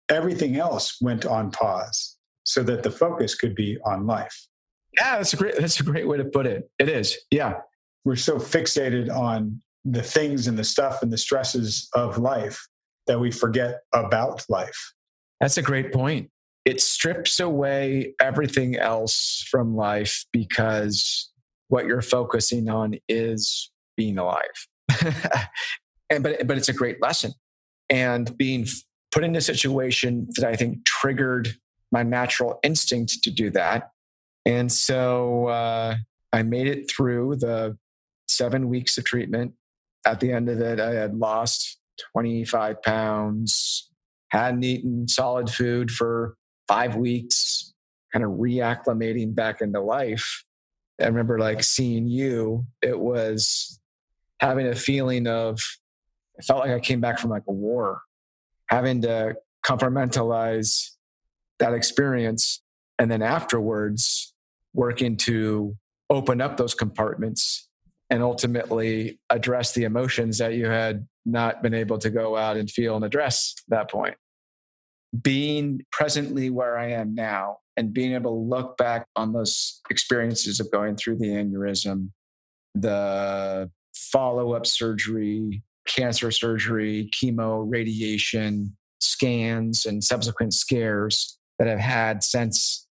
Everything else went on pause so that the focus could be on life. Yeah, that's a great way to put it. It is. Yeah. We're so fixated on the things and the stuff and the stresses of life that we forget about life. That's a great point. It strips away everything else from life because what you're focusing on is being alive. But it's a great lesson. And being put in a situation that I think triggered my natural instinct to do that. And so I made it through the 7 weeks of treatment. At the end of it, I had lost 25 pounds, hadn't eaten solid food for 5 weeks, kind of reacclimating back into life. I remember seeing you, it was having a feeling of, it felt like I came back from a war, having to compartmentalize that experience. And then afterwards, working to open up those compartments and ultimately address the emotions that you had not been able to go out and feel and address at that point. Being presently where I am now and being able to look back on those experiences of going through the aneurysm, the follow-up surgery, cancer surgery, chemo, radiation, scans, and subsequent scares that I've had since,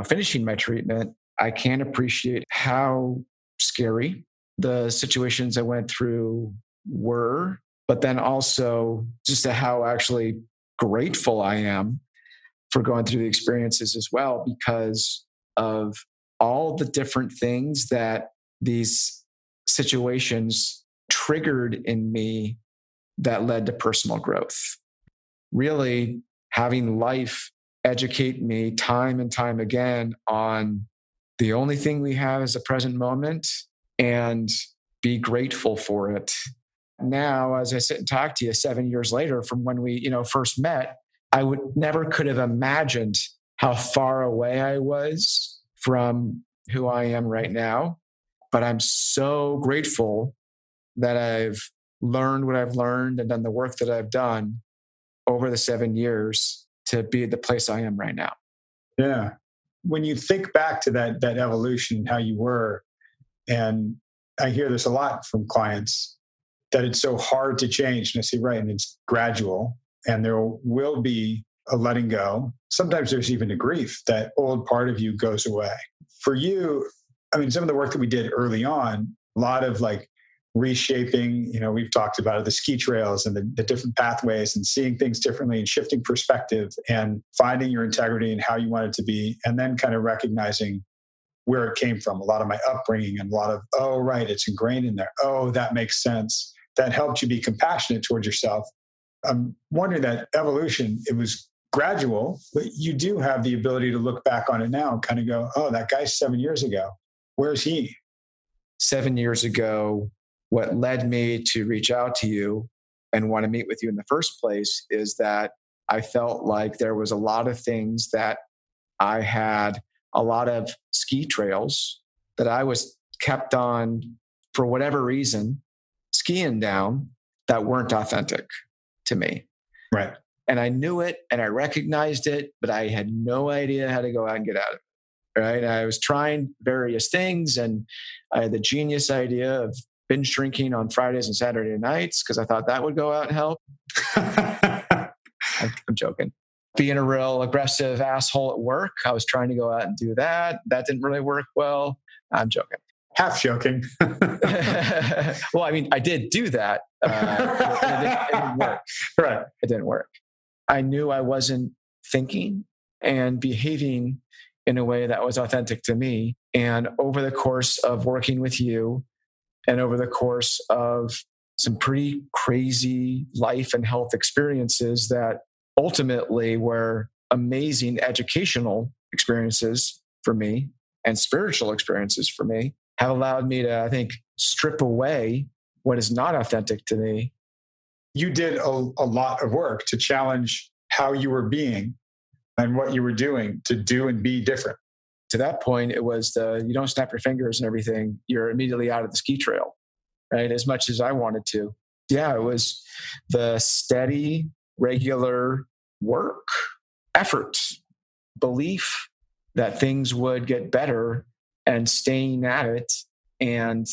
finishing my treatment, I can't appreciate how scary the situations I went through were, but then also just how actually grateful I am for going through the experiences as well, because of all the different things that these situations triggered in me that led to personal growth. Really having life educate me time and time again on the only thing we have is the present moment and be grateful for it. Now, as I sit and talk to you 7 years later from when we, first met, I never could have imagined how far away I was from who I am right now. But I'm so grateful that I've learned what I've learned and done the work that I've done over the 7 years to be at the place I am right now. Yeah. When you think back to that evolution, how you were, and I hear this a lot from clients, that it's so hard to change. And I say, right, and it's gradual, and there will be a letting go. Sometimes there's even a grief that old part of you goes away. For you, I mean, some of the work that we did early on, a lot of like reshaping, we've talked about it, the ski trails and the different pathways and seeing things differently and shifting perspective and finding your integrity and how you want it to be. And then kind of recognizing where it came from, a lot of my upbringing and a lot of, oh, right, it's ingrained in there. Oh, that makes sense. That helped you be compassionate towards yourself. I'm wondering that evolution, it was gradual, but you do have the ability to look back on it now and kind of go, oh, that guy 7 years ago, where's he? 7 years ago, what led me to reach out to you and want to meet with you in the first place is that I felt like there was a lot of things that I had, a lot of ski trails that I was kept on for whatever reason, skiing down that weren't authentic to me. Right. And I knew it and I recognized it, but I had no idea how to go out and get out of it. Right. I was trying various things and I had the genius idea of binge drinking on Fridays and Saturday nights because I thought that would go out and help. I'm joking. Being a real aggressive asshole at work. I was trying to go out and do that. That didn't really work well. I'm joking. Half joking. Well, I mean, I did do that. It didn't work. Right. It didn't work. I knew I wasn't thinking and behaving in a way that was authentic to me. And over the course of working with you and over the course of some pretty crazy life and health experiences that ultimately were amazing educational experiences for me and spiritual experiences for me, have allowed me to, I think, strip away what is not authentic to me. You did a lot of work to challenge how you were being and what you were doing to do and be different. To that point, it was you don't snap your fingers and everything. You're immediately out of the ski trail, right? As much as I wanted to. Yeah, it was the steady, regular work, effort, belief that things would get better and staying at it and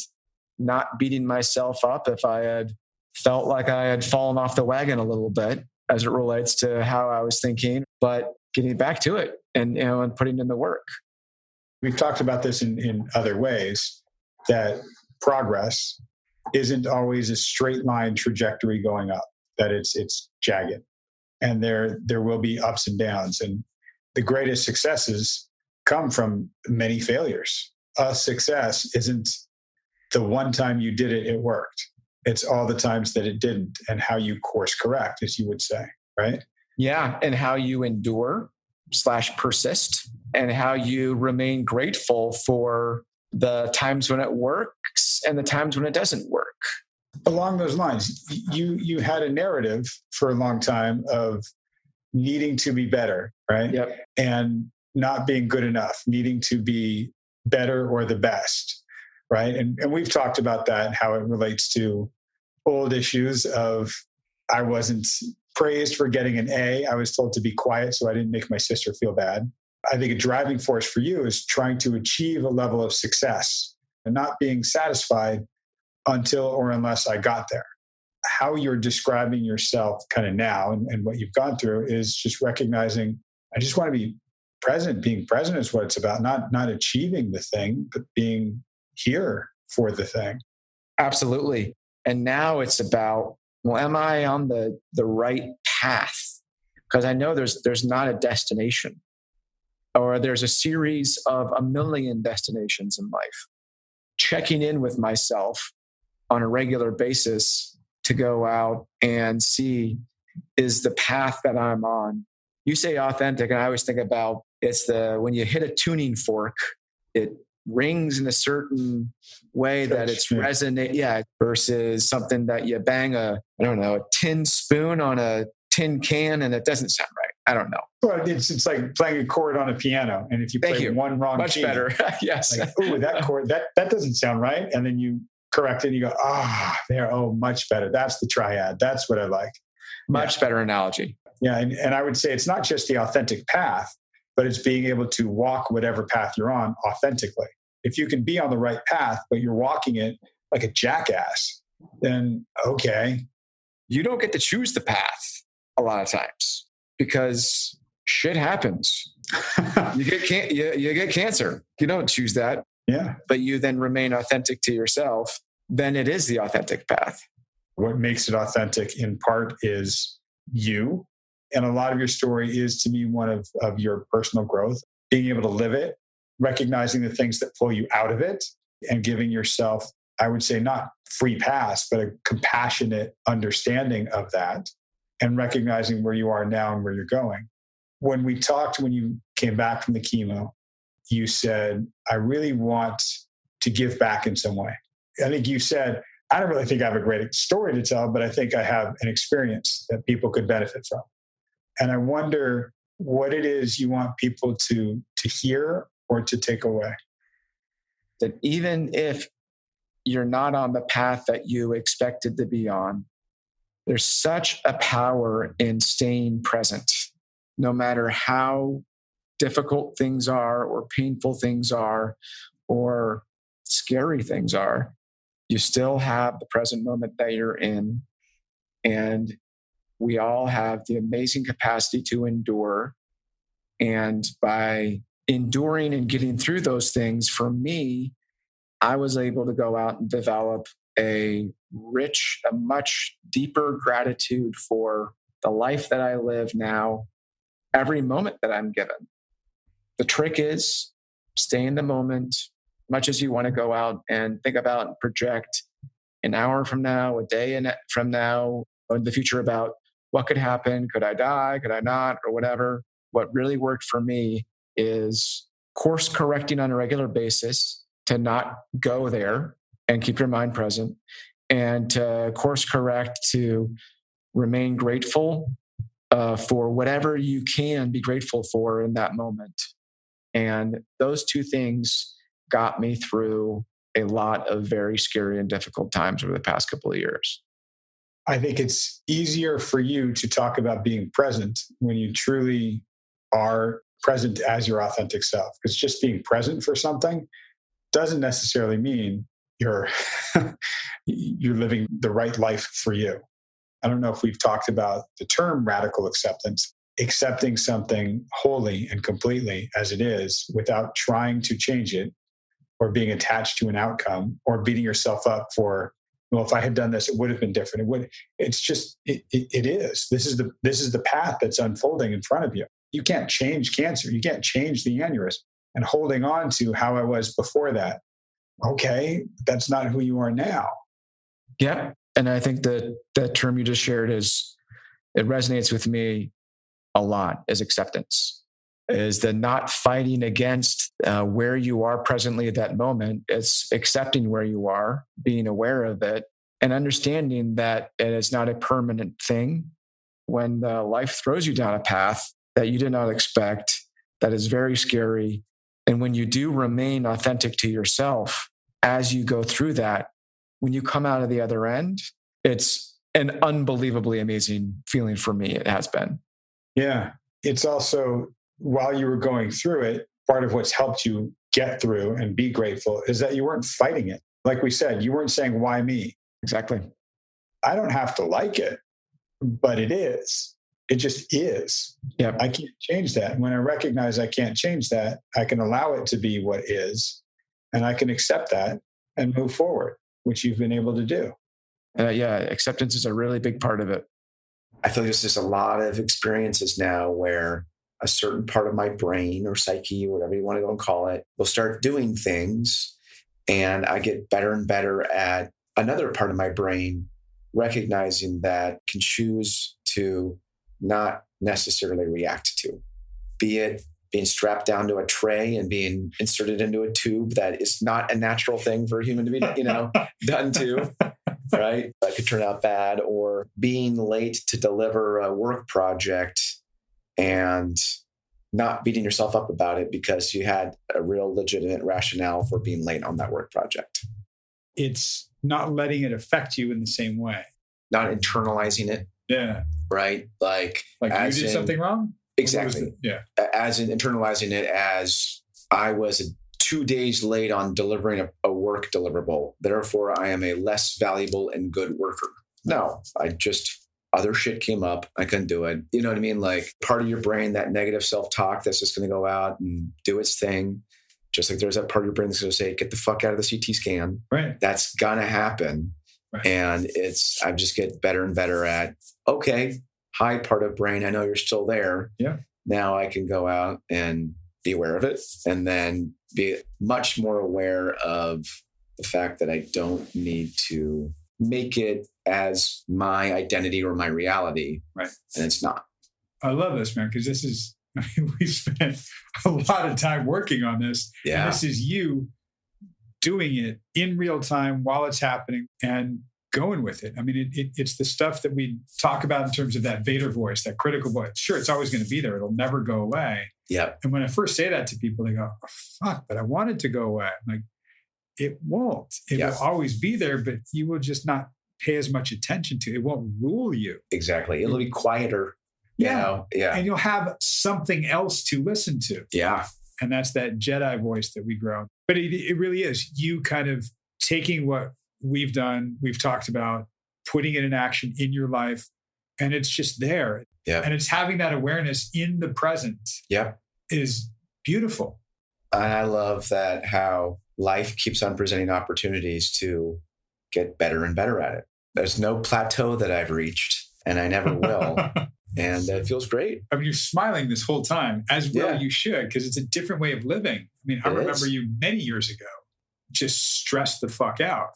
not beating myself up if I had felt like I had fallen off the wagon a little bit as it relates to how I was thinking, but getting back to it and putting in the work. We've talked about this in other ways, that progress isn't always a straight line trajectory going up, that it's jagged. And there will be ups and downs. And the greatest successes come from many failures. A success isn't the one time you did it, it worked. It's all the times that it didn't and how you course correct, as you would say, right? Yeah. And how you endure / persist and how you remain grateful for the times when it works and the times when it doesn't work. Along those lines, you had a narrative for a long time of needing to be better, right? Yep. And not being good enough, needing to be better or the best, right? And we've talked about that and how it relates to old issues of I wasn't praised for getting an A. I was told to be quiet so I didn't make my sister feel bad. I think a driving force for you is trying to achieve a level of success and not being satisfied until or unless I got there. How you're describing yourself kind of now and what you've gone through is just recognizing, I just want to be present. Being present is what it's about, not achieving the thing, but being here for the thing. Absolutely. And now it's about, well, am I on the right path? Because I know there's not a destination, or there's a series of a million destinations in life. Checking in with myself on a regular basis to go out and see, is the path that I'm on. You say authentic, and I always think about it's when you hit a tuning fork, it rings in a certain way that it's resonate. Yeah, versus something that you bang a tin spoon on a tin can and it doesn't sound right. I don't know. Well, it's like playing a chord on a piano, and if you play one wrong much key, better. Yes. Like, ooh, that chord that doesn't sound right, and then you correct it and you go, much better. That's the triad. That's what I like. Much better analogy. Yeah, and I would say it's not just the authentic path, but it's being able to walk whatever path you're on authentically. If you can be on the right path, but you're walking it like a jackass, then okay. You don't get to choose the path a lot of times because shit happens. You get cancer. You don't choose that. Yeah. But you then remain authentic to yourself. Then it is the authentic path. What makes it authentic in part is you. And a lot of your story is, to me, one of your personal growth, being able to live it, recognizing the things that pull you out of it, and giving yourself, I would say, not free pass, but a compassionate understanding of that, and recognizing where you are now and where you're going. When we talked, when you came back from the chemo, you said, I really want to give back in some way. I think you said, I don't really think I have a great story to tell, but I think I have an experience that people could benefit from. And I wonder what it is you want people to hear or to take away. That even if you're not on the path that you expected to be on, there's such a power in staying present, no matter how difficult things are or painful things are or scary things are. You still have the present moment that you're in. And we all have the amazing capacity to endure. And by enduring and getting through those things, for me, I was able to go out and develop a much deeper gratitude for the life that I live now, every moment that I'm given. The trick is stay in the moment, much as you want to go out and think about and project an hour from now, a day from now, or in the future about what could happen. Could I die? Could I not? Or whatever. What really worked for me is course correcting on a regular basis to not go there and keep your mind present, and to course correct to remain grateful for whatever you can be grateful for in that moment. And those two things got me through a lot of very scary and difficult times over the past couple of years. I think it's easier for you to talk about being present when you truly are present as your authentic self. Because just being present for something doesn't necessarily mean you're living the right life for you. I don't know if we've talked about the term radical acceptance, accepting something wholly and completely as it is without trying to change it or being attached to an outcome or beating yourself up for, well, if I had done this, it would have been different. It is. This is the path that's unfolding in front of you. You can't change cancer. You can't change the aneurysm. And holding on to how I was before that, okay, that's not who you are now. Yeah. And I think that term you just shared it resonates with me a lot, as acceptance, is the not fighting against where you are presently at that moment. It's accepting where you are, being aware of it, and understanding that it is not a permanent thing. When life throws you down a path that you did not expect, that is very scary. And when you do remain authentic to yourself as you go through that, when you come out of the other end, it's an unbelievably amazing feeling for me. It has been. Yeah. It's also, while you were going through it, part of what's helped you get through and be grateful is that you weren't fighting it. Like we said, you weren't saying, why me? Exactly. I don't have to like it, but it is. It just is. Yep. I can't change that. And when I recognize I can't change that, I can allow it to be what is, and I can accept that and move forward, which you've been able to do. Yeah, acceptance is a really big part of it. I feel there's just a lot of experiences now where a certain part of my brain or psyche, or whatever you want to go and call it, will start doing things. And I get better and better at another part of my brain recognizing that can choose to not necessarily react to, be it being strapped down to a tray and being inserted into a tube that is not a natural thing for a human to be, done to, right? That could turn out bad, or being late to deliver a work project and not beating yourself up about it because you had a real legitimate rationale for being late on that work project. It's not letting it affect you in the same way. Not internalizing it. Yeah. Right? Like you did something wrong? Exactly. Yeah. As in internalizing it as I was 2 days late on delivering a work deliverable. Therefore, I am a less valuable and good worker. No, other shit came up. I couldn't do it. You know what I mean? Like part of your brain, that negative self-talk that's just going to go out and do its thing. Just like there's that part of your brain that's going to say, get the fuck out of the CT scan. Right. That's going to happen. Right. And I just get better and better at, okay, hi part of brain. I know you're still there. Yeah. Now I can go out and be aware of it and then be much more aware of the fact that I don't need to make it as my identity or my reality. Right. And it's not. I love this, man, because we spent a lot of time working on this. Yeah. And this is you doing it in real time while it's happening and going with it. I mean, it's the stuff that we talk about in terms of that Vader voice, that critical voice. Sure, it's always going to be there. It'll never go away. Yeah. And when I first say that to people, they go, oh, fuck, but I want it to go away. I'm like, it won't. It will always be there, but you will just not pay as much attention to it. It won't rule you. Exactly. It'll be quieter. Yeah. Yeah. And you'll have something else to listen to. Yeah. And that's that Jedi voice that we grow. But it really is you kind of taking what we've done, we've talked about, putting it in action in your life, and it's just there. Yeah. And it's having that awareness in the present. Yeah. Is beautiful. And I love that how life keeps on presenting opportunities to get better and better at it. There's no plateau that I've reached, and I never will. And it feels great. I mean, you're smiling this whole time, as well you should, because it's a different way of living. I mean, I remember you many years ago, just stressed the fuck out.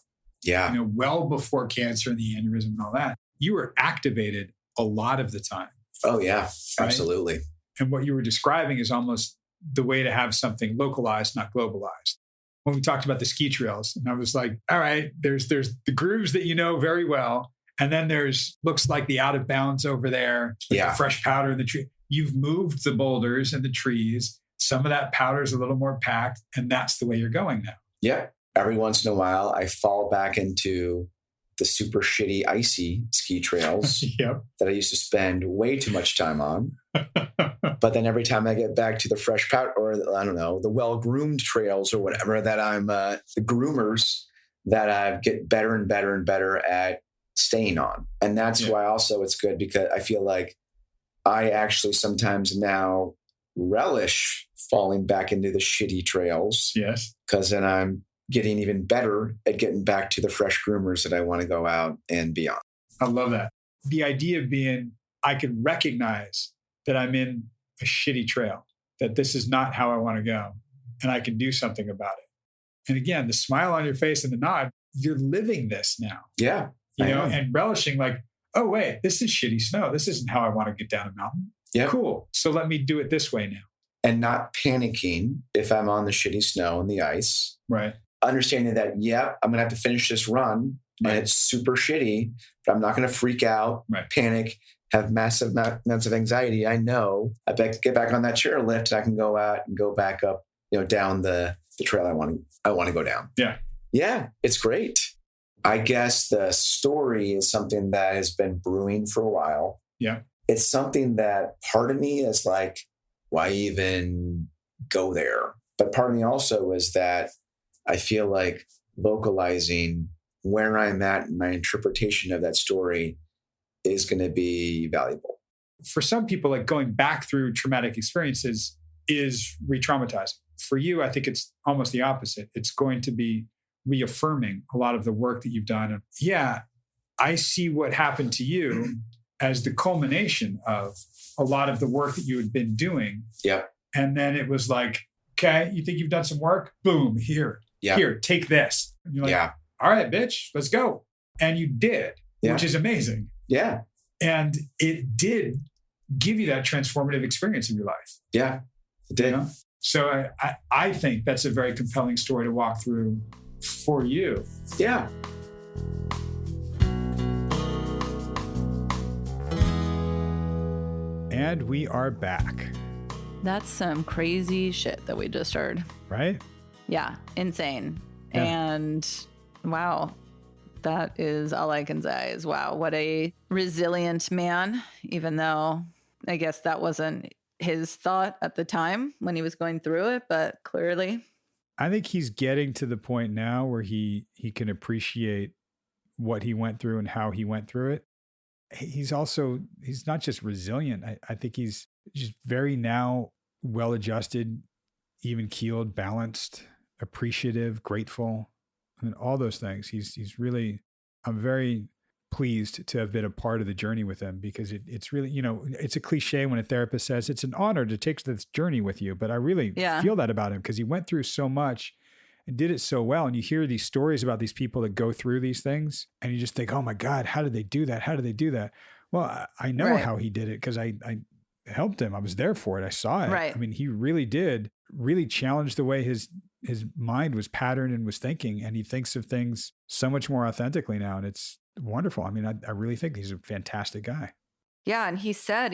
Yeah. You know, well before cancer and the aneurysm and all that. You were activated a lot of the time. Oh, yeah. Right? Absolutely. And what you were describing is almost the way to have something localized, not globalized. When we talked about the ski trails, and I was like, all right, there's the grooves that you know very well. And then looks like the out of bounds over there, with the fresh powder in the tree. You've moved the boulders and the trees. Some of that powder is a little more packed, and that's the way you're going now. Yeah. Every once in a while, I fall back into the super shitty, icy ski trails that I used to spend way too much time on. But then every time I get back to the fresh powder, or I don't know, the well-groomed trails or whatever that I'm, the groomers that I get better and better and better at staying on. And that's why also it's good, because I feel like I actually sometimes now relish falling back into the shitty trails. Yes. Because then I'm getting even better at getting back to the fresh groomers that I want to go out and be on. I love that. The idea of being, I can recognize that I'm in a shitty trail, that this is not how I want to go, and I can do something about it. And again, the smile on your face and the nod, you're living this now. Yeah. You know, and relishing like, oh, wait, this is shitty snow. This isn't how I want to get down a mountain. Yeah. Cool. So let me do it this way now. And not panicking if I'm on the shitty snow and the ice. Right. Understanding that, I'm going to have to finish this run and it's super shitty, but I'm not going to freak out, panic, have massive amounts of anxiety. I know I get back on that chairlift and I can go out and go back up, down the trail I want to go down. Yeah. Yeah. It's great. I guess the story is something that has been brewing for a while. Yeah. It's something that part of me is like, why even go there? But part of me also is that I feel like vocalizing where I'm at in my interpretation of that story is going to be valuable. For some people, like going back through traumatic experiences is re-traumatizing. For you, I think it's almost the opposite. It's going to be reaffirming a lot of the work that you've done. And I see what happened to you as the culmination of a lot of the work that you had been doing. Yeah. And then it was like, okay, you think you've done some work? Boom, here, take this. And you're like, all right, bitch, let's go. And you did, which is amazing. Yeah. And it did give you that transformative experience in your life. Yeah, it did. So I think that's a very compelling story to walk through for you. Yeah. And we are back. That's some crazy shit that we just heard. Right? Yeah, insane. Yeah. And wow, that is all I can say is wow, what a resilient man, even though I guess that wasn't his thought at the time when he was going through it, but clearly I think he's getting to the point now where he can appreciate what he went through and how he went through it. He's not just resilient. I think he's just very now well-adjusted, even-keeled, balanced, appreciative, grateful, and all those things. He's really, I'm very pleased to have been a part of the journey with him, because it's really, it's a cliche when a therapist says it's an honor to take this journey with you. But I really feel that about him, because he went through so much and did it so well. And you hear these stories about these people that go through these things and you just think, oh my God, how did they do that? How did they do that? Well, I know how he did it, because I helped him. I was there for it. I saw it. Right. I mean, he really did challenge the way his mind was patterned and was thinking. And he thinks of things so much more authentically now. And it's wonderful. I mean, I really think he's a fantastic guy. Yeah. And he said,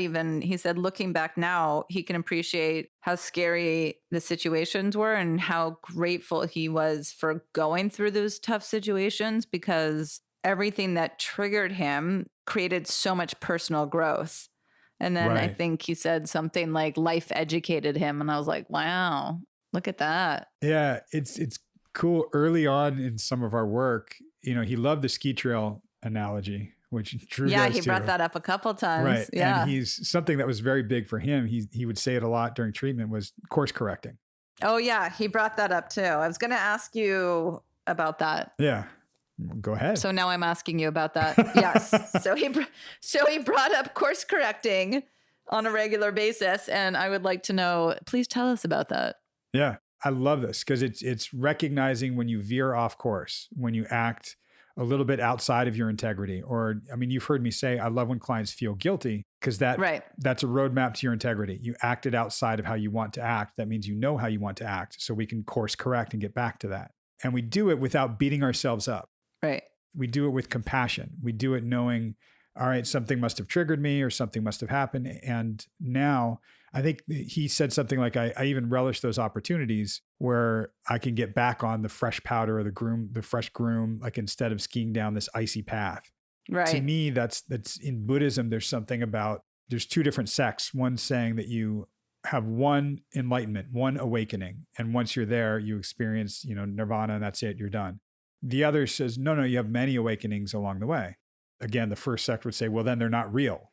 looking back now, he can appreciate how scary the situations were and how grateful he was for going through those tough situations, because everything that triggered him created so much personal growth. And then I think he said something like life educated him. And I was like, wow, look at that. Yeah. It's cool. Early on in some of our work, he loved the ski trail analogy, which Drew does he too. brought that up a couple times. Right. Yeah. And he's something that was very big for him. He would say it a lot during treatment, was course correcting. Oh yeah. He brought that up too. I was going to ask you about that. Yeah. Go ahead. So now I'm asking you about that. Yes. So he brought up course correcting on a regular basis. And I would like to know, please tell us about that. Yeah. I love this, because it's recognizing when you veer off course, when you act a little bit outside of your integrity. Or, I mean, you've heard me say, I love when clients feel guilty, because that's a roadmap to your integrity. You acted outside of how you want to act. That means you know how you want to act, so we can course correct and get back to that. And we do it without beating ourselves up. Right. We do it with compassion. We do it knowing, all right, something must have triggered me or something must have happened. And now I think he said something like, I even relish those opportunities where I can get back on the fresh powder or the fresh groom, like instead of skiing down this icy path. Right. To me, that's in Buddhism, there's something about, there's two different sects. One saying that you have one enlightenment, one awakening. And once you're there, you experience, nirvana, and that's it, you're done. The other says, no, you have many awakenings along the way. Again, the first sect would say, well, then they're not real.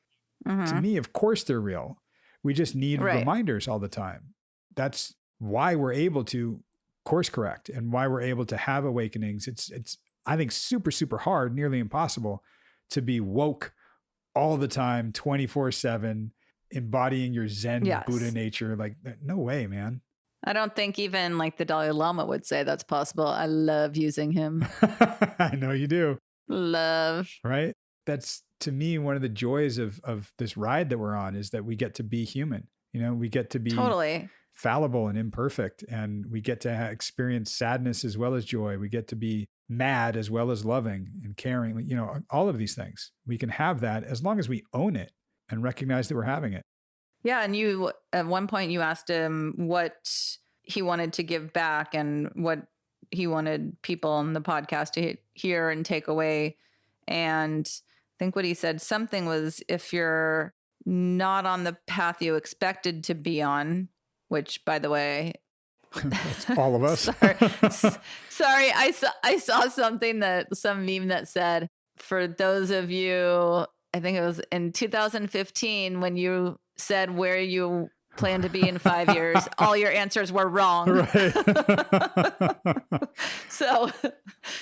Mm-hmm. To me, of course they're real. We just need reminders all the time. That's why we're able to course correct and why we're able to have awakenings. It's I think, super, super hard, nearly impossible to be woke all the time, 24/7, embodying your Zen Buddha nature. Like, no way, man. I don't think even like the Dalai Lama would say that's possible. I love using him. I know you do. Love. Right? That's, to me, one of the joys of this ride that we're on, is that we get to be human. We get to be fallible and imperfect, and we get to experience sadness as well as joy. We get to be mad as well as loving and caring. All of these things. We can have that as long as we own it and recognize that we're having it. Yeah. And you, at one point you asked him what he wanted to give back and what he wanted people on the podcast to hear and take away. And I think what he said, something was, if you're not on the path you expected to be on, which, by the way, that's all of us. sorry. I saw something some meme that said, for those of you, I think it was in 2015, when you said where you plan to be in 5 years, all your answers were wrong. Right.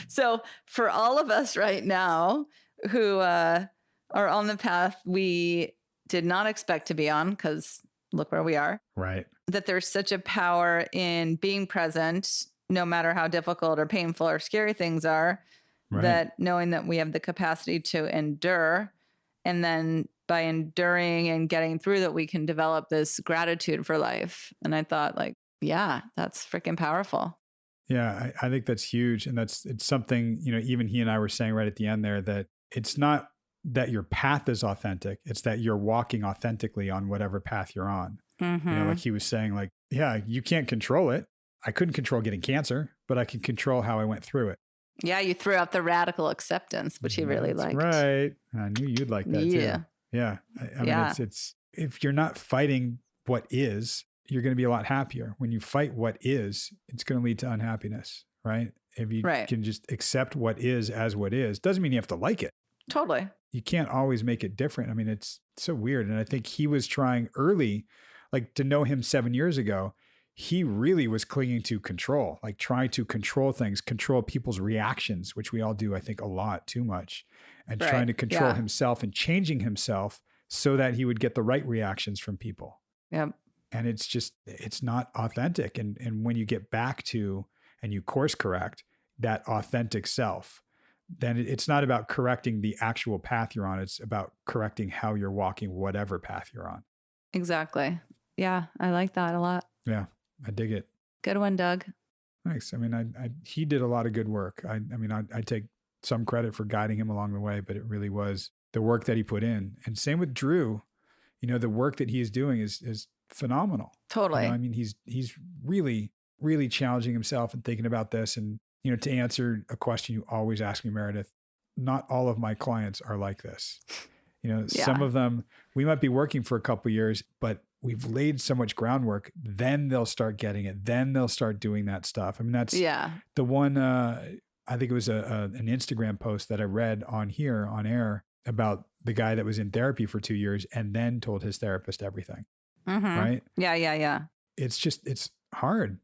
So for all of us right now who are on the path we did not expect to be on, because look where we are. Right. That there's such a power in being present, no matter how difficult or painful or scary things are, that knowing that we have the capacity to endure, and then by enduring and getting through that, we can develop this gratitude for life. And I thought, like, yeah, that's freaking powerful. Yeah, I think that's huge. And it's something, even he and I were saying right at the end there, that it's not that your path is authentic. It's that you're walking authentically on whatever path you're on. Mm-hmm. Like he was saying, like, yeah, you can't control it. I couldn't control getting cancer, but I can control how I went through it. Yeah, you threw out the radical acceptance, which he really liked. Right. I knew you'd like that too. Yeah. I mean, it's if you're not fighting what is, you're going to be a lot happier. When you fight what is, it's going to lead to unhappiness, right? If you can just accept what is as what is, doesn't mean you have to like it. Totally. You can't always make it different. I mean, it's so weird. And I think he was trying early, like to know him 7 years ago, he really was clinging to control, like trying to control things, control people's reactions, which we all do, I think, a lot too much, and trying to control himself and changing himself so that he would get the right reactions from people. Yep. And it's just, it's not authentic. And when you get back to, and you course correct that authentic self, then it's not about correcting the actual path you're on. It's about correcting how you're walking, whatever path you're on. Exactly. Yeah. I like that a lot. Yeah. I dig it. Good one, Doug. Thanks. I mean, he did a lot of good work. I take some credit for guiding him along the way, but it really was the work that he put in. And same with Drew, the work that he is doing is phenomenal. Totally. I mean, he's really, really challenging himself and thinking about this. And, to answer a question you always ask me, Meredith, not all of my clients are like this. Some of them, we might be working for a couple of years, but we've laid so much groundwork, then they'll start getting it. Then they'll start doing that stuff. I mean, that's the one, I think it was an Instagram post that I read on here on air about the guy that was in therapy for 2 years and then told his therapist everything. Mm-hmm. Right? Yeah. It's hard.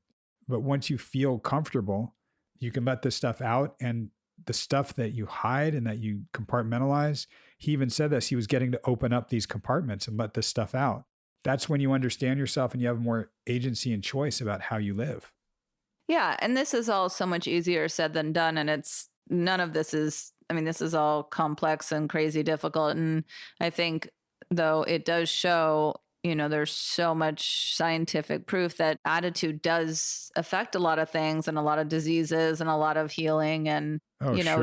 But once you feel comfortable, you can let this stuff out, and the stuff that you hide and that you compartmentalize. He even said this, he was getting to open up these compartments and let this stuff out. That's when you understand yourself and you have more agency and choice about how you live. Yeah. And this is all so much easier said than done. And none of this is, this is all complex and crazy difficult. And I think though it does show, there's so much scientific proof that attitude does affect a lot of things and a lot of diseases and a lot of healing and,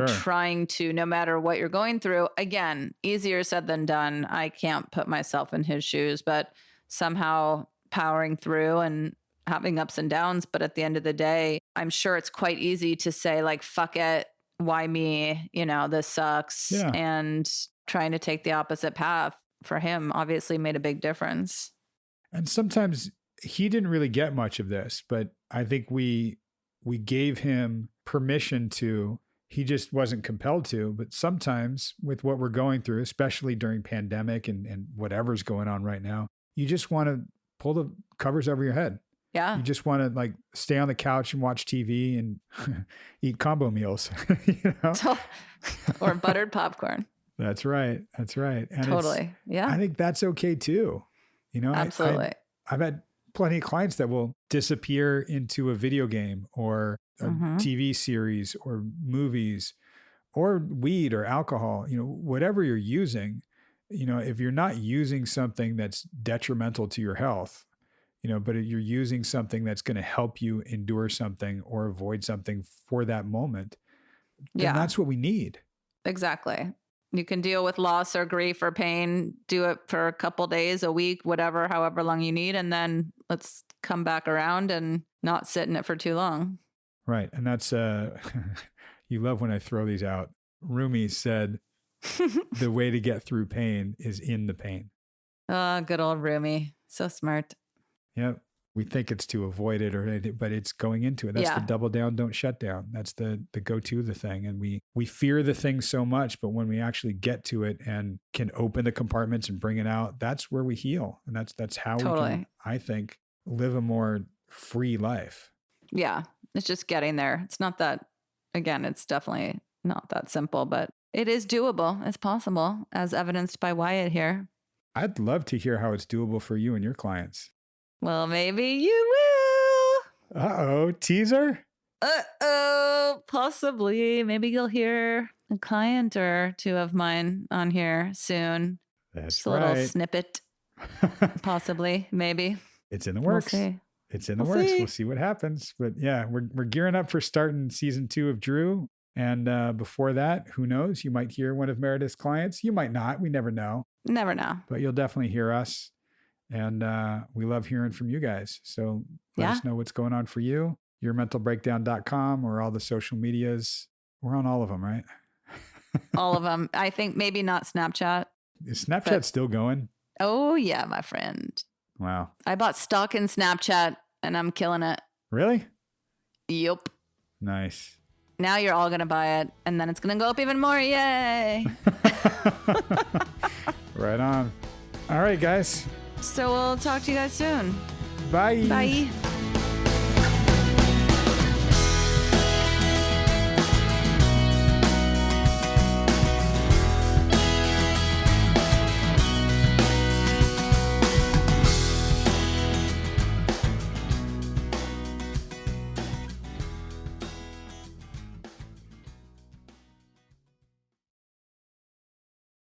trying to, no matter what you're going through, again, easier said than done. I can't put myself in his shoes, but somehow powering through and having ups and downs. But at the end of the day, I'm sure it's quite easy to say like, fuck it. Why me? This sucks. Yeah. And trying to take the opposite path for him obviously made a big difference. And sometimes he didn't really get much of this, but I think we gave him permission to, he just wasn't compelled to. But sometimes with what we're going through, especially during pandemic and whatever's going on right now, you just want to pull the covers over your head. Yeah. You just want to like stay on the couch and watch TV and eat combo meals, or buttered popcorn. That's right. And totally. Yeah. I think that's okay too. Absolutely. I've had plenty of clients that will disappear into a video game or a TV series or movies or weed or alcohol, whatever you're using, if you're not using something that's detrimental to your health, but you're using something that's going to help you endure something or avoid something for that moment, then that's what we need. Exactly. You can deal with loss or grief or pain, do it for a couple days, a week, whatever, however long you need. And then let's come back around and not sit in it for too long. Right. And that's, you love when I throw these out. Rumi said, the way to get through pain is in the pain. Oh, good old Rumi. So smart. Yep. We think it's to avoid it or anything, but it's going into it. That's the double down, don't shut down. That's the go-to the thing. And we fear the thing so much, but when we actually get to it and can open the compartments and bring it out, that's where we heal. And that's how we can, I think, live a more free life. Yeah. It's just getting there. It's not that, again, it's definitely not that simple, but it is doable. It's possible, as evidenced by Wyatt here. I'd love to hear how it's doable for you and your clients. Well, maybe you will. Uh-oh, teaser? Uh-oh, possibly. Maybe you'll hear a client or two of mine on here soon. That's just a little snippet. Possibly, maybe. It's in the works. We'll see. It's in the works. We'll see what happens. But yeah, we're gearing up for starting season 2 of Drew. And before that, who knows? You might hear one of Meredith's clients. You might not. We never know. Never know. But you'll definitely hear us. And we love hearing from you guys. So let us know what's going on for you. yourmentalbreakdown.com or all the social medias. We're on all of them, right? All of them. I think maybe not Snapchat. Is Snapchat still going? Oh, yeah, my friend. Wow. I bought stock in Snapchat and I'm killing it. Really? Yup. Nice. Now you're all going to buy it, and then it's going to go up even more. Yay. Right on. All right, guys. So we'll talk to you guys soon. Bye. Bye.